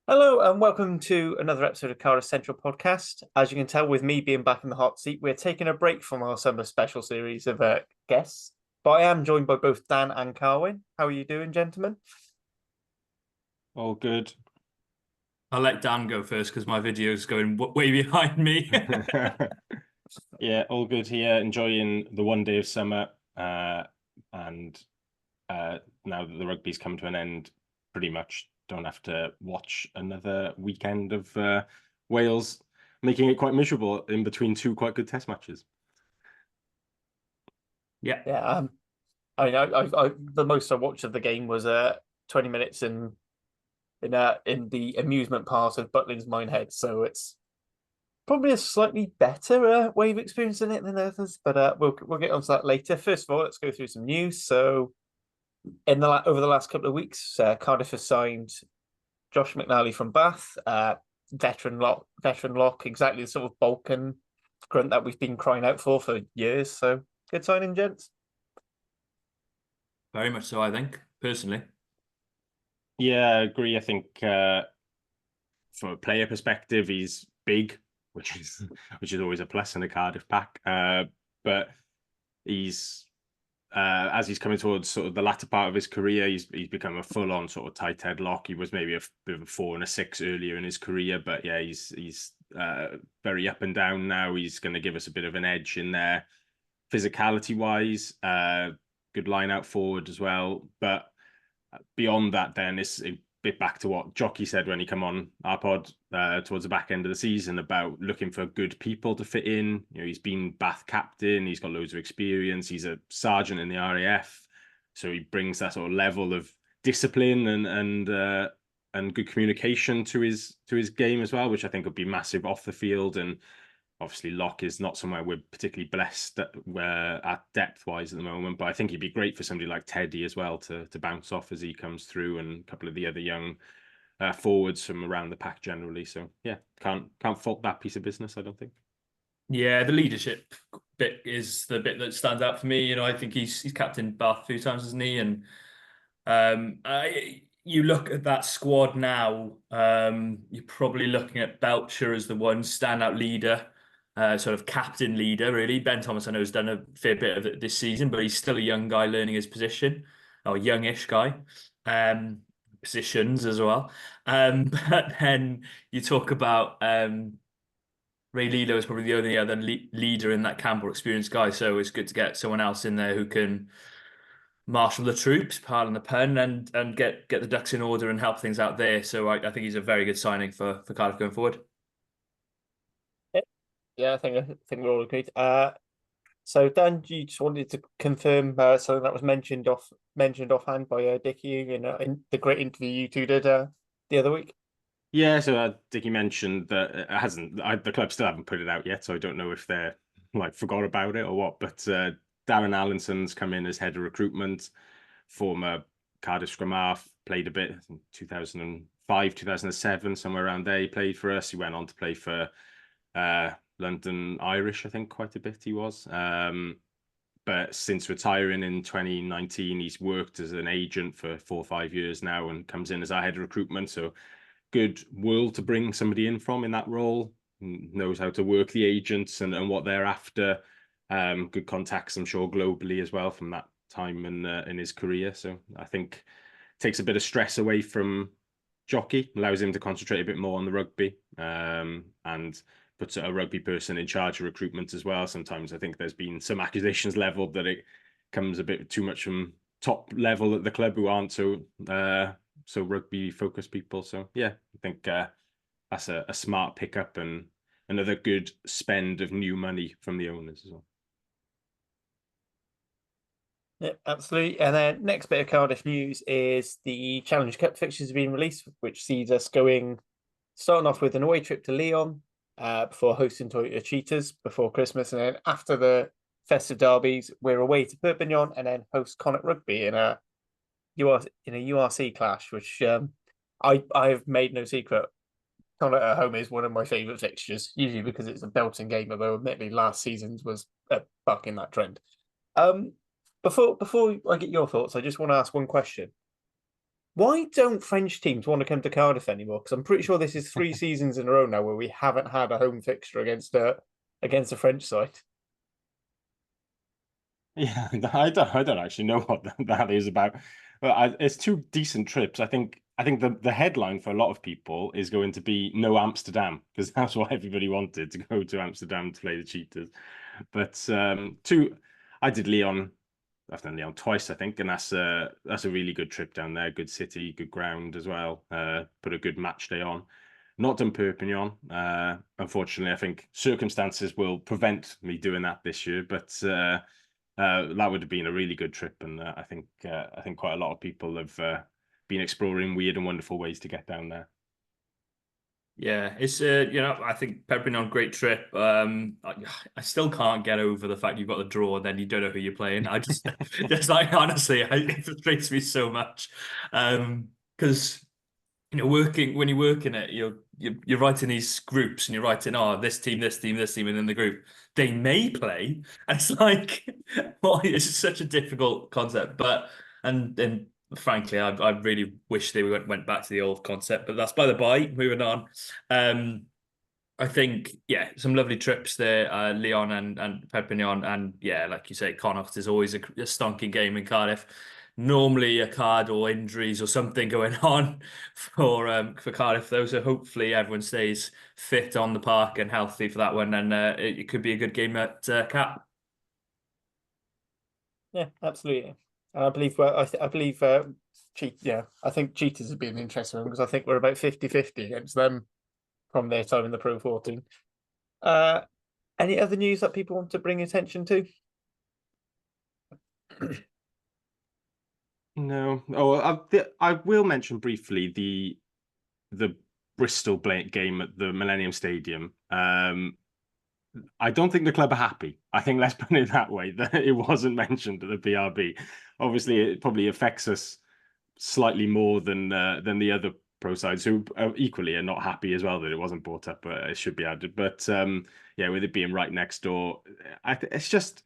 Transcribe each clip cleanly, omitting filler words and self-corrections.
Hello and welcome to another episode of Cardiff Central podcast. As you can tell, with me being back in the hot seat, we're taking a break from our summer special series of guests. But I am joined by both Dan and Carwyn. How are you doing, gentlemen? All good. I'll let Dan go first because my video is going way behind me. Yeah, all good here. Enjoying the one day of summer. And now that the rugby's come to an end, pretty much don't have to watch another weekend of Wales making it quite miserable in between two quite good test matches. Yeah. Yeah. The most I watched of the game was 20 minutes in the amusement part of Butlins Minehead. So it's probably a slightly better way of experiencing it than others. But we'll get onto that later. First of all, let's go through some news. So over the last couple of weeks, Cardiff has signed Josh McNally from Bath, veteran lock, exactly the sort of Balkan grunt that we've been crying out for years. So good signing, gents. Very much so, I think, personally. Yeah, I agree. I think from a player perspective, he's big, which is always a plus in a Cardiff pack. But he's as he's coming towards sort of the latter part of his career, he's become a full-on sort of tight head lock. He was maybe a bit of a 4 and a 6 earlier in his career, but yeah, he's very up and down now. He's going to give us a bit of an edge in there, physicality wise. Good line out forward as well. But beyond that, then it's a bit back to what Jockey said when he come on our pod towards the back end of the season about looking for good people to fit in. You know, he's been Bath captain, he's got loads of experience, he's a sergeant in the RAF, so he brings that sort of level of discipline and good communication to his game as well, which I think would be massive off the field. And obviously, lock is not somewhere we're particularly blessed at depth-wise at the moment, but I think he'd be great for somebody like Teddy as well to bounce off as he comes through, and a couple of the other young forwards from around the pack generally. So yeah, can't fault that piece of business, I don't think. Yeah, the leadership bit is the bit that stands out for me. You know, I think he's captained Bath a few times, hasn't he? And you look at that squad now, you're probably looking at Belcher as the one standout leader. Sort of captain leader, really. Ben Thomas, I know, has done a fair bit of it this season, but he's still a young guy learning his position, or youngish guy, positions as well. But then you talk about Ray Lilo is probably the only other leader in that camp or experienced guy, so it's good to get someone else in there who can marshal the troops, pardon the pun, and get the ducks in order and help things out there. So I think he's a very good signing for Cardiff going forward. Yeah, I think we're all agreed. So Dan, you just wanted to confirm something that was mentioned offhand by Dickie in the great interview you two did the other week. Yeah, so Dickie mentioned that it hasn't. The club still haven't put it out yet, so I don't know if they're like forgot about it or what. But Darren Allinson's come in as head of recruitment, former Cardiff scrum half, played a bit in 2005, 2007, somewhere around there. He played for us. He went on to play for London Irish, I think, quite a bit he was. But since retiring in 2019, he's worked as an agent for 4 or 5 years now and comes in as our head of recruitment. So good world to bring somebody in from in that role, knows how to work the agents and what they're after. Good contacts, I'm sure, globally as well from that time in his career. So I think takes a bit of stress away from Jockey, allows him to concentrate a bit more on the rugby, and puts a rugby person in charge of recruitment as well. Sometimes I think there's been some accusations leveled that it comes a bit too much from top level at the club who aren't so rugby focused people. So yeah, I think that's a smart pickup and another good spend of new money from the owners as well. Yeah, absolutely. And then next bit of Cardiff news is the Challenge Cup fixtures have been released, which sees us starting off with an away trip to Lyon before hosting Toyota Cheetahs before Christmas, and then after the festive derbies, we're away to Perpignan and then host Connacht Rugby in a URC clash, which I've made no secret. Connacht at home is one of my favourite fixtures, usually because it's a belting game, although admittedly last season's was a buck in that trend. Before I get your thoughts, I just want to ask one question. Why don't French teams want to come to Cardiff anymore? Because I'm pretty sure this is 3 seasons in a row now where we haven't had a home fixture against a French side. Yeah, I don't actually know what that is about. But it's two decent trips. I think the headline for a lot of people is going to be no Amsterdam, because that's what everybody wanted, to go to Amsterdam to play the Cheetahs. But I did Lyon. I've done Lyon twice, I think, and that's a really good trip down there. Good city, good ground as well. Put a good match day on. Not done Perpignan. Unfortunately, I think circumstances will prevent me doing that this year. But that would have been a really good trip, and I think quite a lot of people have been exploring weird and wonderful ways to get down there. Yeah, it's I think Perpignan, great trip. I still can't get over the fact you've got the draw and then you don't know who you're playing. I just just like honestly, it frustrates me so much. Because working when you're working it, you're writing these groups and you're writing, oh, this team, this team, this team, and then the group they may play. And it's like, well, it's such a difficult concept. But and frankly, I really wish they went back to the old concept. But that's by the by. Moving on. Um, I think, yeah, some lovely trips there, Lyon and Perpignan, and yeah, like you say, Connacht is always a stonking game in Cardiff. Normally a card or injuries or something going on for Cardiff though, so hopefully everyone stays fit on the park and healthy for that one, and it could be a good game at Cap. Yeah, absolutely. And I believe I believe I think Cheetahs have been an interesting one because I think we're about 50-50 against them from their time in the Pro 14. Any other news that people want to bring attention to? No. Oh, I will mention briefly the Bristol game at the Millennium Stadium. I don't think the club are happy. I think, let's put it that way, that it wasn't mentioned at the BRB. Obviously, it probably affects us slightly more than the other pro sides, who equally are not happy as well that it wasn't brought up. It should be added. But yeah, with it being right next door, it's just,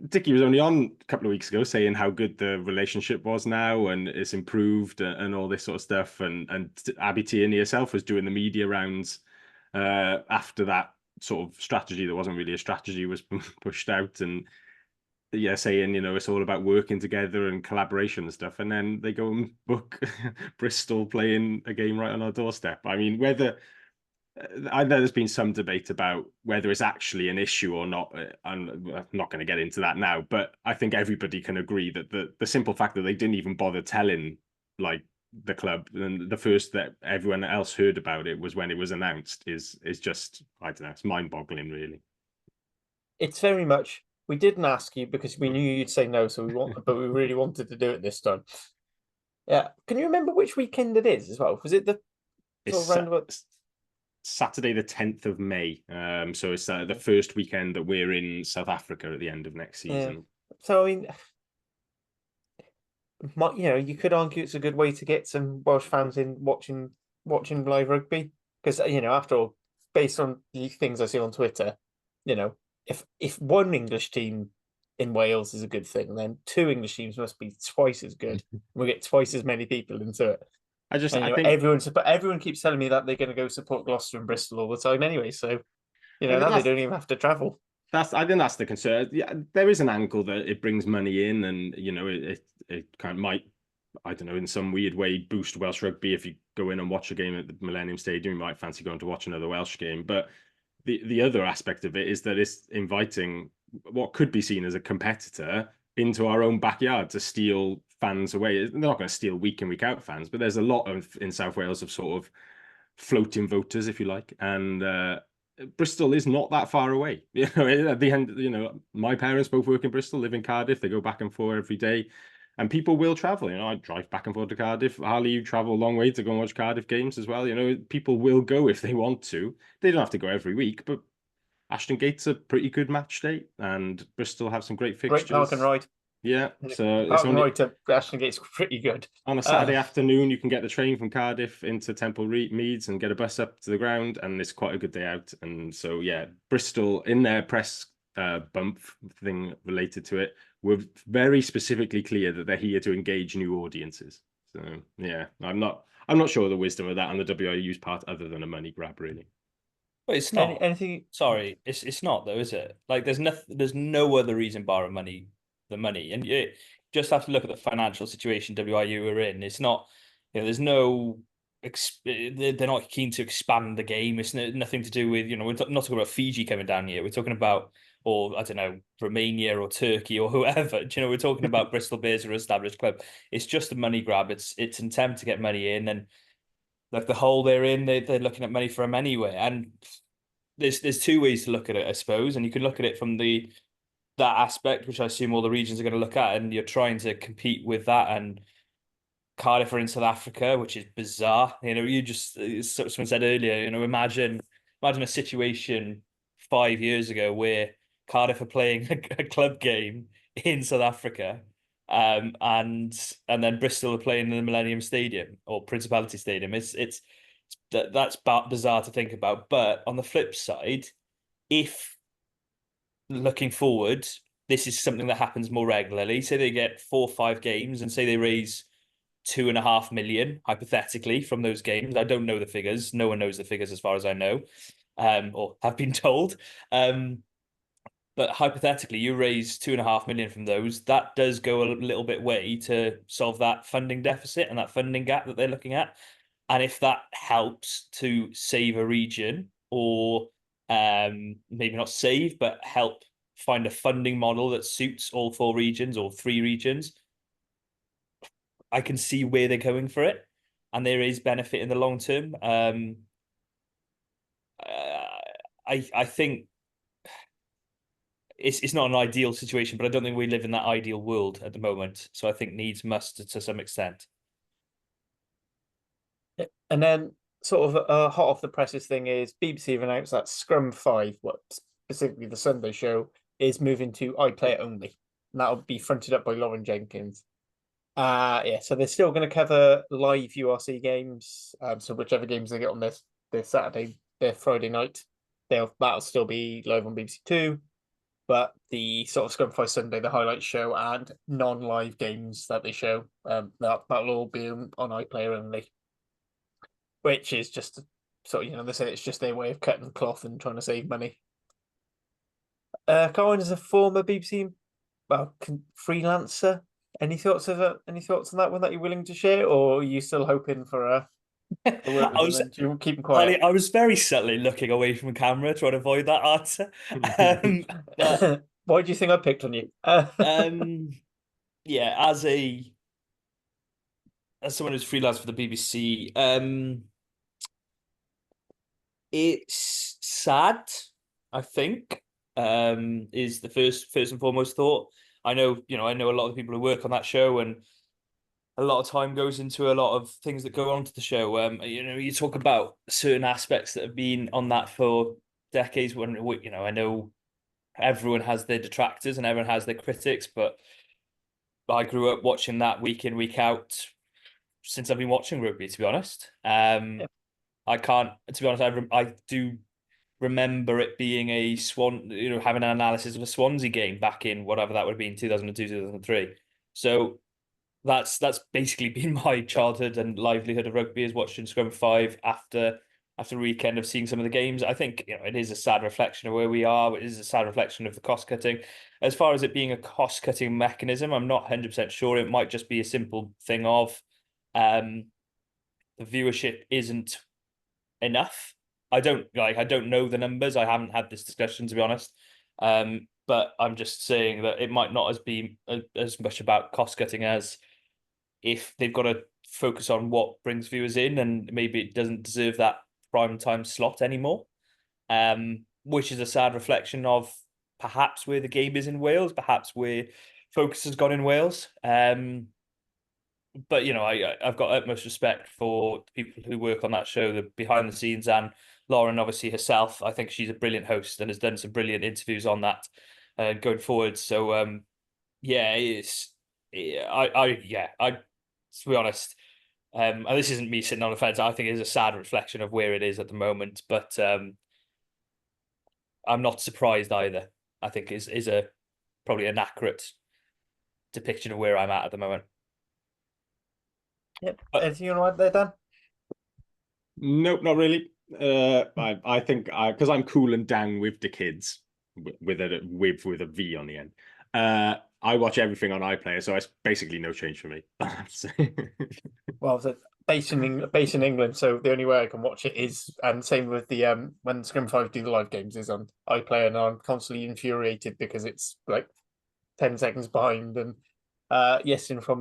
Dickie was only on a couple of weeks ago saying how good the relationship was now and it's improved and all this sort of stuff. And Abby Tierney herself was doing the media rounds after that sort of strategy that wasn't really a strategy was pushed out, and yeah, saying, it's all about working together and collaboration and stuff. And then they go and book Bristol playing a game right on our doorstep. I mean, whether I know there's been some debate about whether it's actually an issue or not. I'm not going to get into that now, but I think everybody can agree that the simple fact that they didn't even bother telling like the club, and the first that everyone else heard about it was when it was announced, is just, I don't know, it's mind-boggling, really. It's very much, we didn't ask you because we knew you'd say no, but we really wanted to do it this time. Yeah, can you remember which weekend it is as well? Was it the sort of roundabout? Saturday the 10th of May. So it's the first weekend that we're in South Africa at the end of next season. Yeah. So I mean, you could argue it's a good way to get some Welsh fans in watching live rugby, because after all, based on the things I see on Twitter, if one English team in Wales is a good thing, then two English teams must be twice as good. We'll get twice as many people into it. I think everyone keeps telling me that they're going to go support Gloucester and Bristol all the time anyway. So now they don't even have to travel. I think that's the concern. Yeah, there is an angle that it brings money in, and it kind of might, I don't know, in some weird way boost Welsh rugby. If you go in and watch a game at the Millennium Stadium, you might fancy going to watch another Welsh game. But the other aspect of it is that it's inviting what could be seen as a competitor into our own backyard to steal fans away. They're not going to steal week in, week out fans, but there's a lot in South Wales of sort of floating voters, if you like, and Bristol is not that far away. At the end, my parents both work in Bristol, live in Cardiff. They go back and forth every day, and people will travel. I drive back and forth to Cardiff. Harley, you travel a long way to go and watch Cardiff games as well. People will go if they want to. They don't have to go every week, but Ashton Gate's a pretty good match day, and Bristol have some great fixtures. Great park and ride. Yeah, so park and ride to Ashton Gate's pretty good. On a Saturday afternoon, you can get the train from Cardiff into Temple Meads and get a bus up to the ground, and it's quite a good day out. And so, yeah, Bristol, in their press bump thing related to it, were very specifically clear that they're here to engage new audiences. So yeah, I'm not sure the wisdom of that on the WIU's part, other than a money grab, really. But it's not. Anything? Sorry, it's not though, is it? Like there's no other reason bar money than money, and you just have to look at the financial situation WIU are in. It's not, there's no. They're not keen to expand the game. It's nothing to do with, we're not talking about Fiji coming down here. We're talking about, or I don't know, Romania or Turkey or whoever. We're talking about Bristol Bears, are an established club. It's just a money grab. It's an attempt to get money in, and like the hole they're in, they're looking at money from anywhere. And there's two ways to look at it, I suppose. And you can look at it from that aspect, which I assume all the regions are going to look at, and you're trying to compete with that. And Cardiff are in South Africa, which is bizarre. You just, someone said earlier, imagine a situation 5 years ago where Cardiff are playing a club game in South Africa, and then Bristol are playing in the Millennium Stadium or Principality Stadium. That's bizarre to think about. But on the flip side, if looking forward, this is something that happens more regularly. Say they get 4 or 5 games, and say they raise 2.5 million hypothetically from those games. I don't know the figures. No one knows the figures as far as I know, or have been told. But hypothetically, you raise 2.5 million from those. That does go a little bit way to solve that funding deficit and that funding gap that they're looking at. And if that helps to save a region, or maybe not save, but help find a funding model that suits all 4 regions or 3 regions, I can see where they're going for it, and there is benefit in the long term. I think it's not an ideal situation, but I don't think we live in that ideal world at the moment. So I think needs must to some extent. And then sort of hot off the presses thing is BBC have announced that Scrum 5, what specifically the Sunday show, is moving to iPlayer only. And that'll be fronted up by Lauren Jenkins. Yeah, so they're still going to cover live URC games. So whichever games they get on this Saturday, their Friday night, that'll still be live on BBC Two. But the sort of Scrum 5 Sunday, the highlight show, and non-live games that they show, that'll all be on iPlayer only, which is just sort of, they say it's just their way of cutting the cloth and trying to save money. Colin is a former BBC freelancer. Any thoughts on that one that you're willing to share, or are you still hoping for a work with them and keep quiet? I was very subtly looking away from the camera, trying to avoid that answer. But why do you think I picked on you? Yeah, as someone who's freelance for the BBC, it's sad, I think, is the first and foremost thought. I know a lot of people who work on that show, and a lot of time goes into a lot of things that go on to the show. You talk about certain aspects that have been on that for decades. When I know everyone has their detractors and everyone has their critics, but I grew up watching that week in, week out since I've been watching rugby, to be honest. Yeah. I can't, to be honest, I do remember it being a having an analysis of a Swansea game back in whatever that would have been, 2002, 2003. So that's basically been my childhood and livelihood of rugby, is watching Scrum 5 after a weekend of seeing some of the games. I think it is a sad reflection of where we are. It is a sad reflection of the cost cutting. As far as it being a cost cutting mechanism, I'm not 100% sure. It might just be a simple thing of the viewership isn't enough. I don't know the numbers. I haven't had this discussion, to be honest. But I'm just saying that it might not be as much about cost cutting as if they've got to focus on what brings viewers in, and maybe it doesn't deserve that prime time slot anymore. Which is a sad reflection of perhaps where the game is in Wales, perhaps where focus has gone in Wales. But I've got utmost respect for the people who work on that show, the behind the scenes, and Lauren obviously herself. I think she's a brilliant host and has done some brilliant interviews on that going forward. So yeah, to be honest, and this isn't me sitting on the fence. I think it is a sad reflection of where it is at the moment, but I'm not surprised either. I think is a probably an accurate depiction of where I'm at the moment. Yep. But Anything you want to add there, Dan? Nope, not really. I think because I'm cool and down with the kids with a V on the end. I watch everything on iPlayer, so it's basically no change for me. Well, it's based in England, so the only way I can watch it is, and same with the when Scrum 5 do the live games is on iPlayer, and I'm constantly infuriated because it's like 10 seconds behind, and Yesin from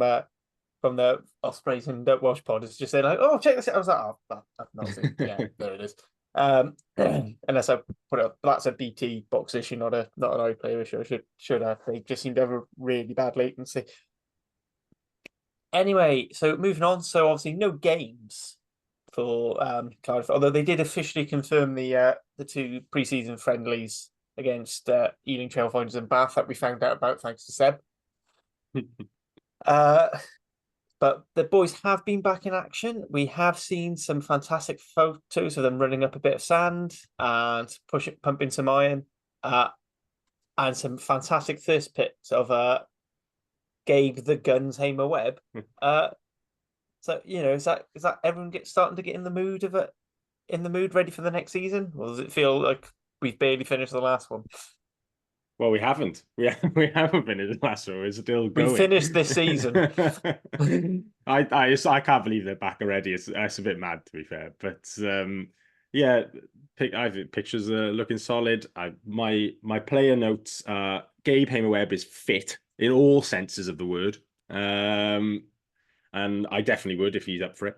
the Ospreys and Welsh pod is just saying like, "Oh, check this out." I was like, "Oh, I've not seen." Yeah, there it is. Unless I put up, that's a BT box issue, not an iPlayer issue. I should have. They just seem to have a really bad latency. Anyway, so moving on. So obviously no games for Cardiff, although they did officially confirm the two preseason friendlies against Ealing Trailfinders and Bath that we found out about thanks to Seb. Uh, but the boys have been back in action. We have seen some fantastic photos of them running up a bit of sand and pumping some iron, and some fantastic thirst pits of Gabe the Guns Hamer Webb. So is that everyone starting to get in the mood of it, in the mood ready for the next season, or does it feel like we've barely finished the last one? Well, we haven't. We haven't finished the last one. We're still We going. finished this season. I can't believe they're back already. It's a bit mad, to be fair. But yeah, I think pictures are looking solid. My player notes. Gabe Hamer-Webb is fit in all senses of the word. And I definitely would if he's up for it.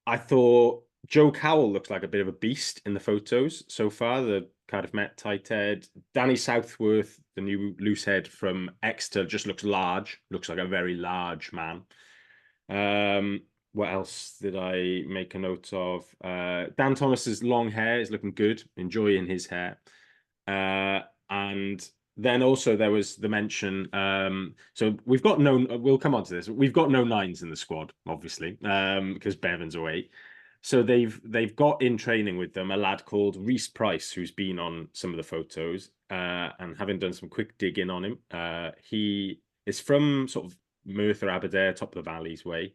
I thought Joe Cowell looks like a bit of a beast in the photos so far. The Cardiff Met tight head. Danny Southworth, the new loose head from Exeter, just looks large. Looks like a very large man. What else did I make a note of? Dan Thomas's long hair is looking good. Enjoying his hair. And then also there was the mention. So we've got no. We'll come on to this. We've got no nines in the squad, obviously, because Bevan's away. So they've got in training with them a lad called Reese Price, who's been on some of the photos, and having done some quick digging on him, he is from sort of Merthyr Aberdare, top of the valleys way.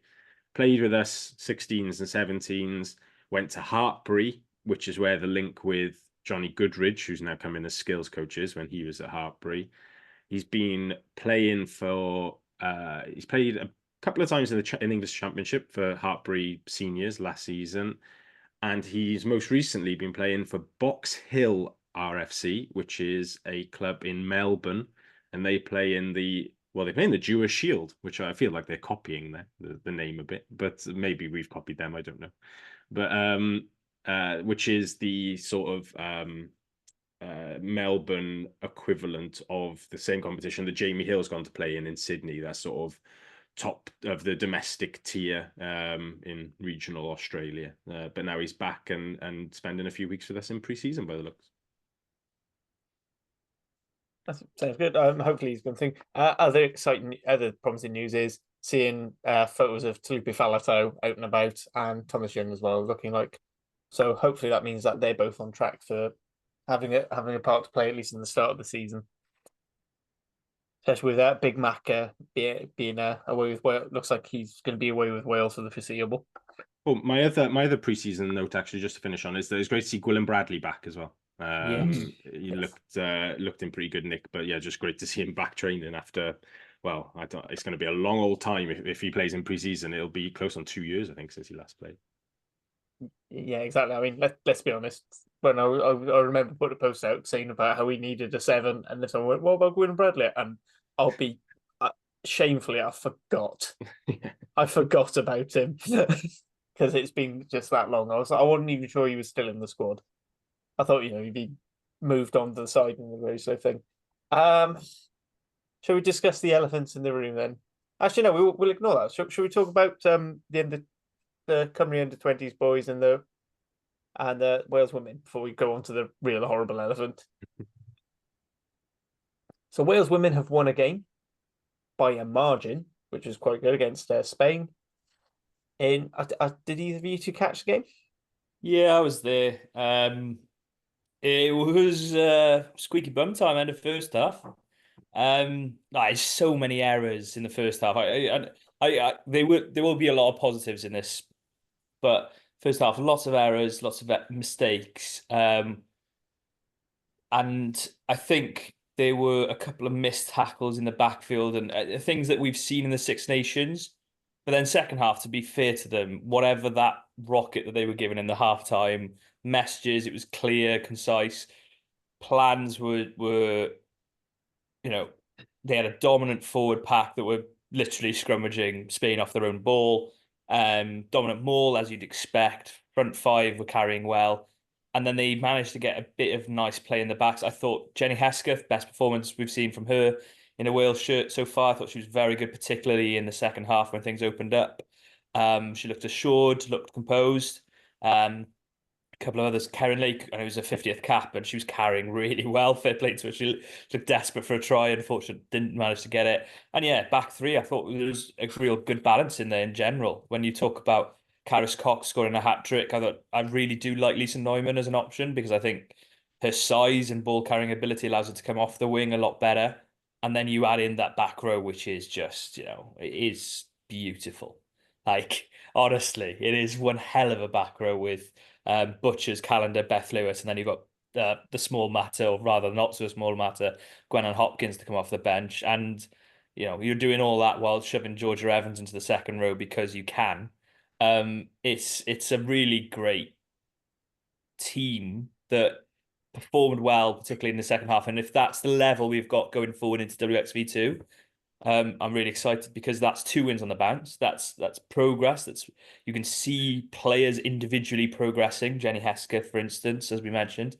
Played with us 16s and 17s. Went to Hartpury, which is where the link with Johnny Goodridge, who's now come in as skills coaches when he was at Hartpury. He's been playing for. He's played a couple of times in the English Championship for Hartpury seniors last season, and he's most recently been playing for Box Hill RFC, which is a club in Melbourne, and they play in the Jewish Shield, which I feel like they're copying the name a bit, but maybe we've copied them. I don't know, but which is the sort of Melbourne equivalent of the same competition that Jamie Hill's gone to play in Sydney. That's sort of top of the domestic tier in regional Australia. But now he's back and spending a few weeks with us in pre-season by the looks. That sounds good. Hopefully he's going to think. Other promising news is seeing photos of Talupi Faletau out and about, and Thomas Young as well, looking like. So hopefully that means that they're both on track for having a part to play at least in the start of the season. Especially with Big Mac being away with Wales. Looks like he's going to be away with Wales for the foreseeable. Well, my other pre-season note, actually, just to finish on, is that it's great to see Gwilym Bradley back as well. He looked in pretty good nick, but yeah, just great to see him back training after. Well, it's going to be a long old time if he plays in pre-season. It'll be close on 2 years, I think, since he last played. Yeah, exactly. I mean, let's be honest. When I remember putting a post out saying about how we needed a 7, and then someone went, "What about Gwilym Bradley?" And I'll be shamefully, I forgot. I forgot about him because it's been just that long. I wasn't even sure he was still in the squad. I thought he'd be moved on to the side in the very slow thing. Shall we discuss the elephants in the room then? Actually, no, we'll ignore that. Shall we talk about the Cymru under-20s boys and the Wales women before we go on to the real horrible elephant? So Wales women have won a game by a margin, which is quite good, against Spain. Did either of you two catch the game? Yeah, I was there. It was squeaky bum time end of first half. There's so many errors in the first half. There will be a lot of positives in this, but first half, lots of errors, lots of mistakes. And I think there were a couple of missed tackles in the backfield and things that we've seen in the Six Nations. But then second half, to be fair to them, whatever that rocket that they were given in the halftime messages, it was clear, concise. Plans were they had a dominant forward pack that were literally scrummaging Spain off their own ball. Dominant maul, as you'd expect. Front five were carrying well. And then they managed to get a bit of nice play in the backs. I thought Jenny Hesketh, best performance we've seen from her in a Wales shirt so far. I thought she was very good, particularly in the second half when things opened up. She looked assured, looked composed. A couple of others. Karen Lake, and it was her 50th cap, and she was carrying really well. Fair play to her. She looked desperate for a try. Unfortunately, didn't manage to get it. And yeah, back three, I thought there was a real good balance in there in general. When you talk about Karis Cox scoring a hat trick, I thought I really do like Lisa Neumann as an option because I think her size and ball carrying ability allows her to come off the wing a lot better. And then you add in that back row, which is just, it is beautiful. Like, honestly, it is one hell of a back row with Butcher's Calendar, Beth Lewis, and then you've got the small matter, or rather not so small matter, Gwennon Hopkins to come off the bench. And, you're doing all that while shoving Georgia Evans into the second row because you can. It's a really great team that performed well, particularly in the second half. And if that's the level we've got going forward into WXV2, I'm really excited because that's 2 wins on the bounce. That's progress. You can see players individually progressing. Jenny Hesketh, for instance, as we mentioned,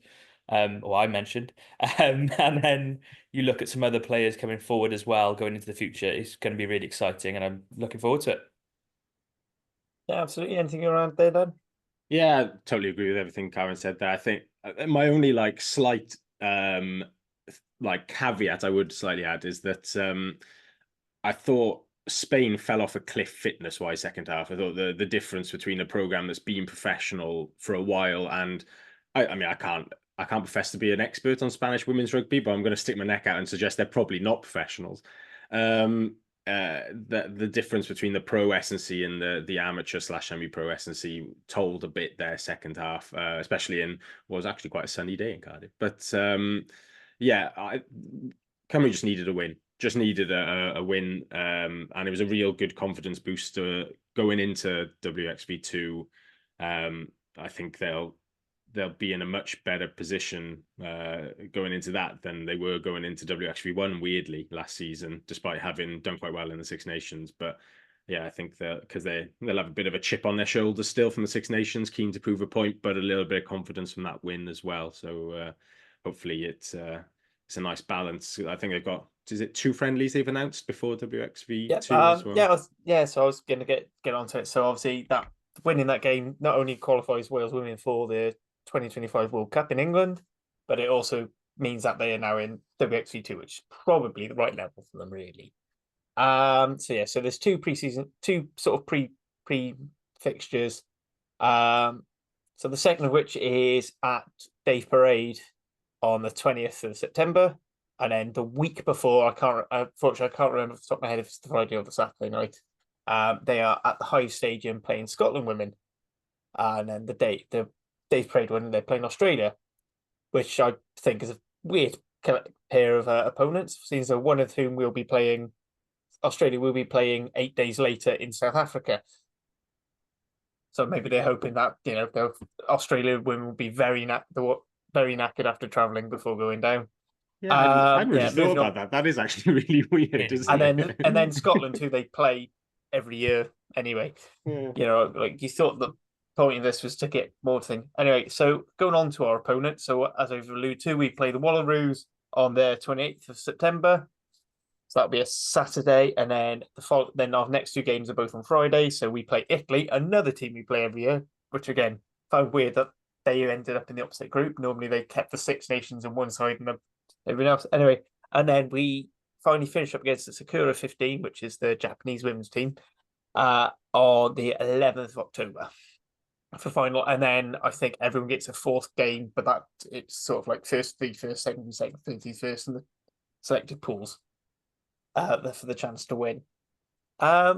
or I mentioned, and then you look at some other players coming forward as well, going into the future. It's going to be really exciting, and I'm looking forward to it. Yeah, absolutely. Anything around there, Dan? Yeah, I totally agree with everything Karen said there. I think my only slight caveat I would slightly add is that I thought Spain fell off a cliff fitness-wise second half. I thought the difference between a program that's been professional for a while and I mean I can't profess to be an expert on Spanish women's rugby, but I'm going to stick my neck out and suggest they're probably not professionals. The difference between the pro S&C and the amateur / semi-pro S&C told a bit there second half, especially in what was actually quite a sunny day in Cardiff. But Cymru just needed a win. Just needed a win, and it was a real good confidence booster going into WXV2. I think they'll be in a much better position going into that than they were going into WXV1, weirdly, last season, despite having done quite well in the Six Nations. But yeah, I think that because they'll have a bit of a chip on their shoulders still from the Six Nations, keen to prove a point, but a little bit of confidence from that win as well. So hopefully it's a nice balance. I think they've got, is it 2 friendlies they've announced before WXV2 as well? So I was going to get onto it. So obviously that winning that game not only qualifies Wales women for the 2025 World Cup in England, but it also means that they are now in WXV2, which is probably the right level for them, really. So there's 2 sort of pre fixtures. So the second of which is at Dave Parade on the 20th of September. And then the week before, unfortunately, I can't remember off the top of my head if it's the Friday or the Saturday night. They are at the Hive Stadium playing Scotland women. And then the Dave Parade one, they're playing Australia, which I think is a weird pair of opponents, since one of whom will be playing, Australia will be playing 8 days later in South Africa. So maybe they're hoping that, the Australia women will be very knackered after travelling before going down. Yeah, I hadn't really thought about that. That is actually really weird, isn't it? And then Scotland, who they play every year anyway. Yeah. You thought the point of this was to get more thing. Anyway, so going on to our opponent. So as I've alluded to, we play the Wallaroos on the 28th of September. So that'll be a Saturday, and then our next 2 games are both on Friday. So we play Italy, another team we play every year, which again found weird that they ended up in the opposite group. Normally they kept the Six Nations on one side and everyone else. Anyway, and then we finally finish up against the Sakura 15, which is the Japanese women's team, on the 11th of October for final. And then I think everyone gets a 4th game, but it's sort of like first, second, third, first in the selected pools. for the chance to win. Yeah,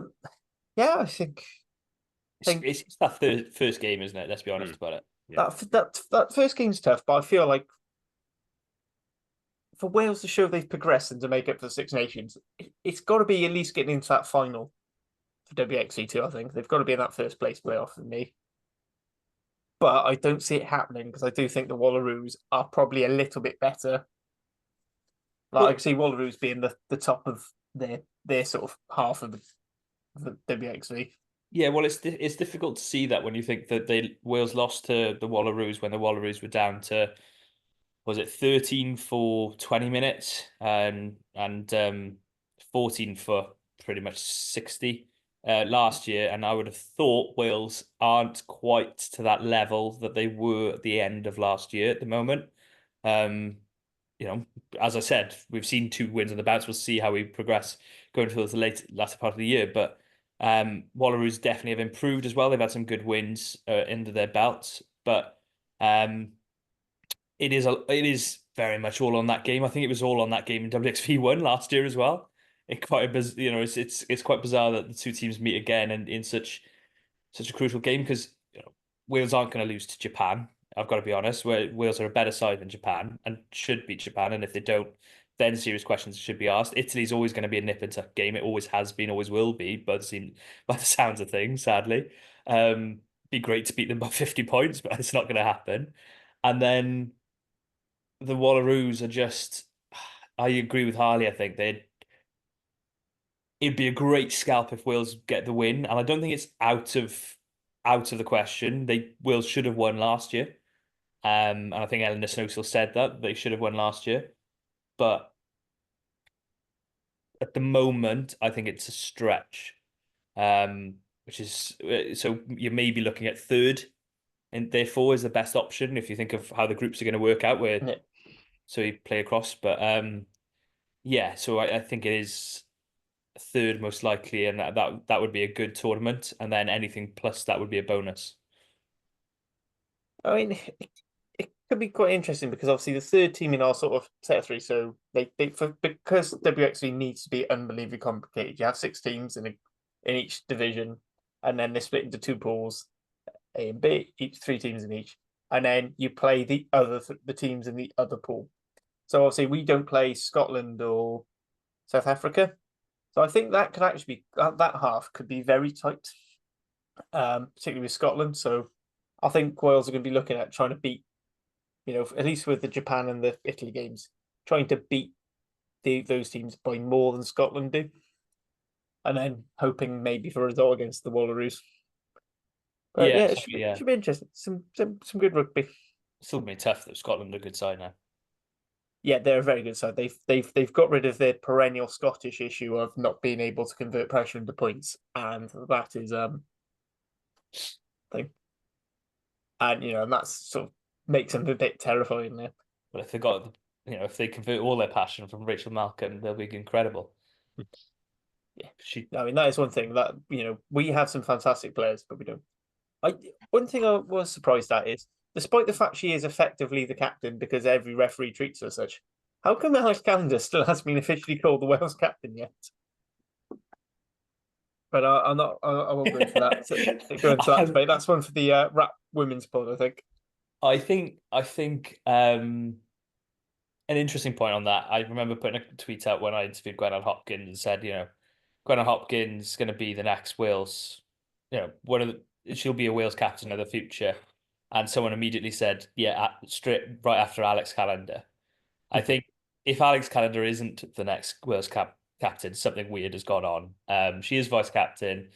I think It's that first game, isn't it? Let's be honest about it. Yeah. that first game's tough, but I feel like for Wales to show they've progressed and to make up for the Six Nations, it's got to be at least getting into that final for WXC2. I think they've got to be in that first place playoff for me. But I don't see it happening because I do think the Wallaroos are probably a little bit better. Like I can see Wallaroos being the top of their sort of half of the WXV. Yeah, well, it's difficult to see that when you think that Wales lost to the Wallaroos when the Wallaroos were down to, was it 13 for 20 minutes and 14 for pretty much 60 last year, and I would have thought Wales aren't quite to that level that they were at the end of last year at the moment. You know, as I said, we've seen 2 wins on the bounce. We'll see how we progress going towards the latter part of the year, but Wallaroos definitely have improved as well. They've had some good wins under their belts, but it is very much all on that game. I think it was all on that game in WXV1 last year as well. It's quite bizarre that the 2 teams meet again and in such a crucial game because Wales aren't going to lose to Japan. I've got to be honest. Wales are a better side than Japan and should beat Japan, and if they don't, then serious questions should be asked. Italy's always going to be a nip and tuck game. It always has been, always will be. But by the sounds of things, sadly, be great to beat them by 50 points, but it's not going to happen. And then the Wallaroos are just. I agree with Harley. I think it'd be a great scalp if Wales get the win, and I don't think it's out of the question. Wales should have won last year. And I think Eleanor Snowsill said that they should have won last year. But at the moment, I think it's a stretch. Which is so you may be looking at third, and therefore is the best option if you think of how the groups are going to work out. So you play across, but yeah. So I think it is third most likely, and that would be a good tournament, and then anything plus that would be a bonus. I mean, it could be quite interesting because obviously the third team in our sort of set of 3, so because WXV needs to be unbelievably complicated. You have 6 teams in each division, and then they're split into 2 pools, A and B, each 3 teams in each, and then you play the teams in the other pool. So obviously we don't play Scotland or South Africa. So I think that could actually be that half could be very tight, particularly with Scotland. So I think Wales are going to be looking at trying to beat, at least with the Japan and the Italy games, trying to beat those teams by more than Scotland do, and then hoping maybe for a result against the Wallaroos. But yeah, it should be interesting. Some good rugby. Still be tough though. Scotland are a good side now. Yeah, they're a very good side. They've got rid of their perennial Scottish issue of not being able to convert pressure into points, and that is thing. And and that's sort of makes them a bit terrifying there. But if they got if they convert all their passion from Rachel Malcolm, they'll be incredible. Yeah, I mean that is one thing that we have some fantastic players, but we don't. One thing I was surprised at is, despite the fact she is effectively the captain because every referee treats her as such, how come Alex Callender still hasn't been officially called the Wales captain yet? But I'm not. I won't go into that. Go into that debate. That's one for the rap women's pod, I think. I think an interesting point on that. I remember putting a tweet out when I interviewed Gwennan Hopkins and said, Gwennan Hopkins is going to be the next Wales. She'll be a Wales captain of the future. And someone immediately said, yeah, straight right after Alex Callender. I think if Alex Callender isn't the next Wales captain, something weird has gone on. She is vice captain.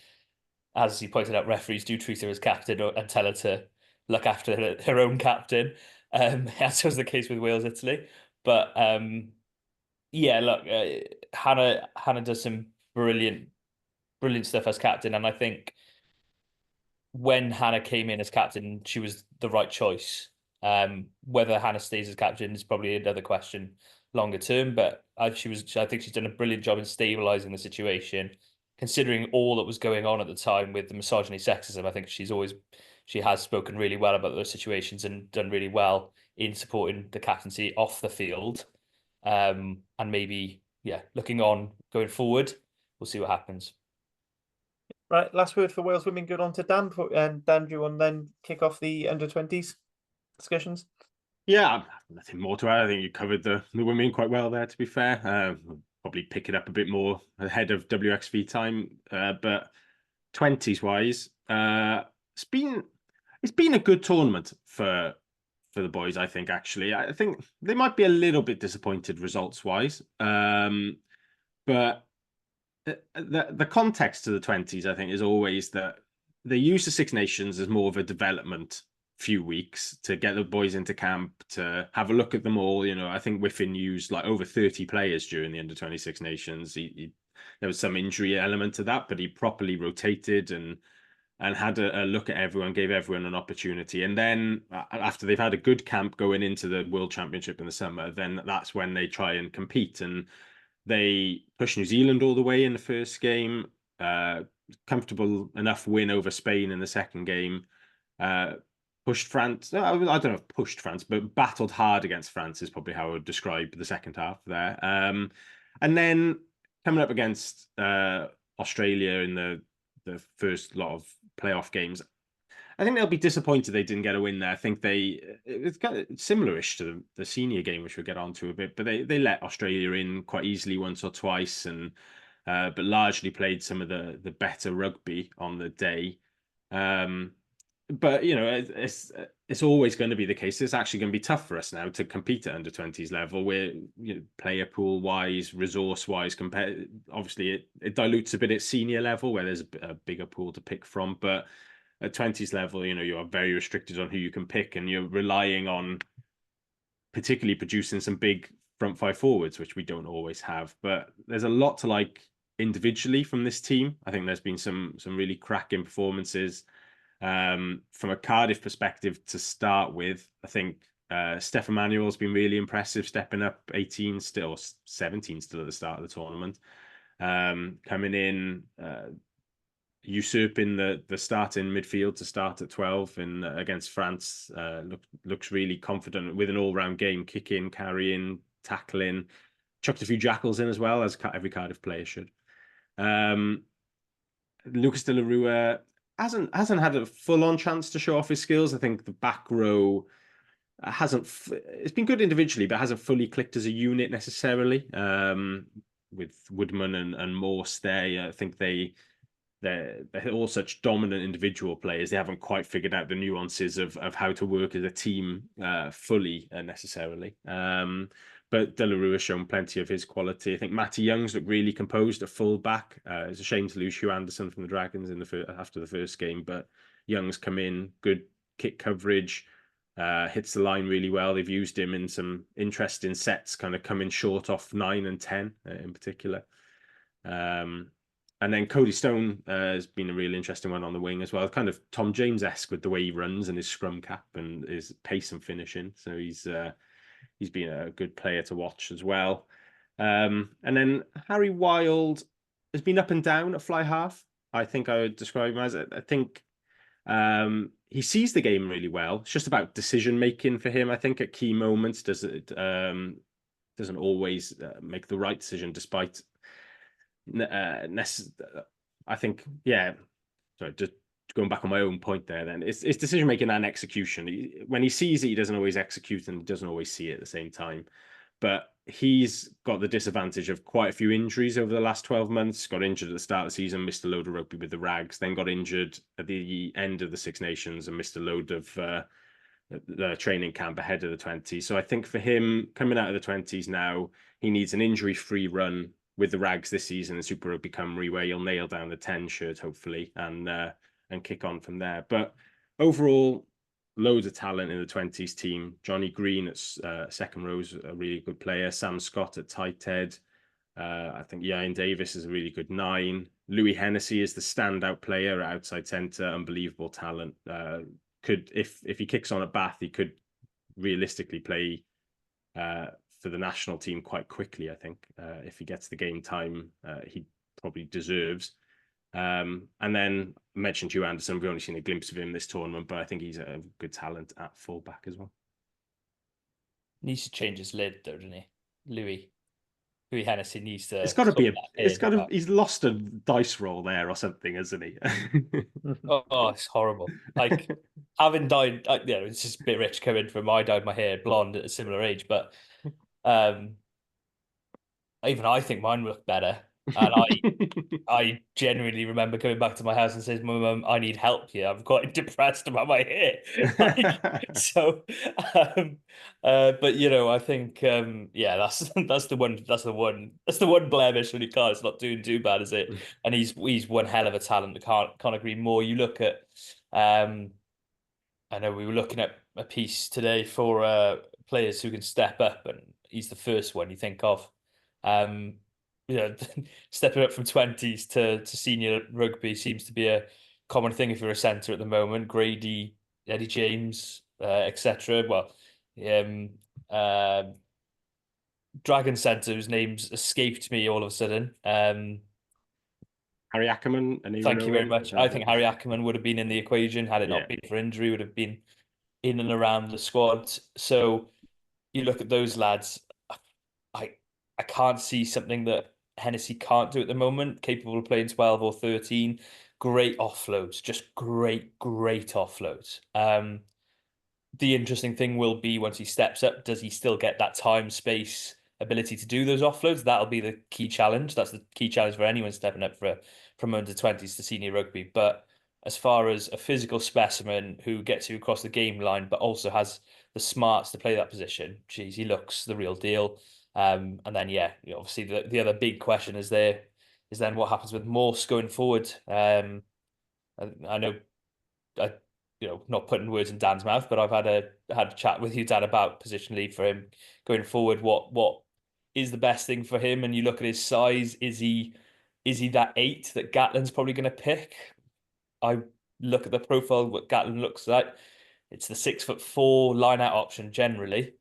As you pointed out, referees do treat her as captain and tell her to look after her own captain. As was the case with Wales Italy. But yeah, look, Hannah does some brilliant stuff as captain, and I think when Hannah came in as captain, she was the right choice. Whether Hannah stays as captain is probably another question longer term, but I think she's done a brilliant job in stabilizing the situation, considering all that was going on at the time with the misogyny, sexism. I think she has spoken really well about those situations and done really well in supporting the captaincy off the field. And maybe, looking on going forward. We'll see what happens. Right, last word for Wales women. Good on to Dan. And Dan, do you want to then kick off the under-20s discussions? Yeah, nothing more to add. I think you covered the women quite well there, to be fair. Probably pick it up a bit more ahead of WXV time. But 20s wise, it's been a good tournament for the boys, I think, actually. I think they might be a little bit disappointed results wise. But the context to the 20s, I think, is always that they use the Six Nations as more of a development few weeks to get the boys into camp, to have a look at them all. I think Whiffin used like over 30 players during the under-26 Nations. There was some injury element to that, but he properly rotated and had a look at everyone, gave everyone an opportunity. And then after they've had a good camp going into the World Championship in the summer, then that's when they try and compete. And they pushed New Zealand all the way in the first game, comfortable enough win over Spain in the second game, pushed France. I don't know if pushed France, but battled hard against France is probably how I would describe the second half there. And then coming up against Australia in the first lot of playoff games, I think they'll be disappointed they didn't get a win there. I think it's kind of similar-ish to the senior game, which we'll get onto a bit, but they let Australia in quite easily once or twice, and but largely played some of the better rugby on the day. But it's always going to be the case. It's actually going to be tough for us now to compete at under-20s level. We're player pool wise, resource wise, compared. Obviously, it dilutes a bit at senior level where there's a bigger pool to pick from, but at 20s level, you are very restricted on who you can pick, and you're relying on particularly producing some big front five forwards, which we don't always have. But there's a lot to like individually from this team. I think there's been some really cracking performances. From a Cardiff perspective to start with, I think Steph Emmanuel's been really impressive, stepping up 18 still, 17 still at the start of the tournament. Coming in, usurping the starting midfield to start at 12 and against France. Looks really confident with an all-round game, kicking, carrying, tackling. Chucked a few jackals in as well, as every Cardiff player should. Lucas de la Rua hasn't had a full-on chance to show off his skills. I think the back row it's been good individually, but hasn't fully clicked as a unit necessarily. With Woodman and Morse there, I think they're all such dominant individual players. They haven't quite figured out the nuances of how to work as a team fully necessarily. But De La Rua has shown plenty of his quality. I think Matty Young's looked really composed at full back. It's a shame to lose Hugh Anderson from the Dragons after the first game, but Young's come in, good kick coverage, hits the line really well. They've used him in some interesting sets, kind of coming short off 9 and 10 in particular. And then Cody Stone has been a really interesting one on the wing as well. Kind of Tom James-esque with the way he runs and his scrum cap and his pace and finishing. So he's been a good player to watch as well. And then Harry Wild has been up and down at fly half. I think I would describe him as. I think he sees the game really well. It's just about decision making for him. I think at key moments doesn't always make the right decision despite. I think, yeah. Sorry, just going back on my own point there. Then it's decision making and execution. When he sees it, he doesn't always execute and doesn't always see it at the same time. But he's got the disadvantage of quite a few injuries over the last 12 months. Got injured at the start of the season, missed a load of rugby with the Rags, then got injured at the end of the Six Nations and missed a load of the training camp ahead of the 20s. So I think for him coming out of the 20s now, he needs an injury-free run with the Rags this season in Super Rugby Cymru, where you'll nail down the 10 shirt hopefully and kick on from there. But overall, loads of talent in the 20s team. Johnny Green at second row is a really good player. Sam Scott at tight head. I think Ian Davis is a really good 9. Louis Hennessy is the standout player at outside centre. Unbelievable talent. If he kicks on at Bath, he could realistically play for the national team quite quickly. I think if he gets the game time he probably deserves. And then I mentioned Hugh Anderson. We've only seen a glimpse of him this tournament, but I think he's a good talent at fullback as well. Needs to change his lid though, doesn't he, Louis? Louis Hennessy needs to It's got to sort be that it's got to. in. He's lost a dice roll there or something, hasn't he? Oh, it's horrible. Like having dyed, it's just a bit rich coming from I dyed my hair blonde at a similar age, but um, even I think mine looked better. And I genuinely remember coming back to my house and saying, "Mum, I need help here. I'm quite depressed about my hair." Like, so, um, but I think, yeah, that's the one blemish on your car. It's not doing too bad, is it? And he's one hell of a talent. Can't agree more. You look at, um, I know we were looking at a piece today for players who can step up, and he's the first one you think of. Um, stepping up from 20s to senior rugby seems to be a common thing if you're a centre at the moment. Grady, Eddie James, etc. Well, um, uh, Dragon Centre, whose name's escaped me all of a sudden. Harry Ackerman, and Thank you very much. I think Harry Ackerman would have been in the equation had it Yeah. not been for injury, would have been in and around the squad. So you look at those lads, I I can't see something that Hennessy can't do at the moment, capable of playing 12 or 13. Great offloads, just great offloads. The interesting thing will be once he steps up, does he still get that time, space, ability to do those offloads? That'll be the key challenge. That's the key challenge for anyone stepping up from under 20s to senior rugby. But as far as a physical specimen who gets you across the game line, but also has the smarts to play that position, geez, he looks the real deal. And then, yeah, obviously the other big question is then what happens with Morse going forward. I know I, not putting words in Dan's mouth, but I've had a chat with you, Dan, about positionally for him going forward. What is the best thing for him? And you look at his size. Is he that 8 that Gatland's probably going to pick? I look at the profile what Gatland looks like. It's the 6'4" line out option generally.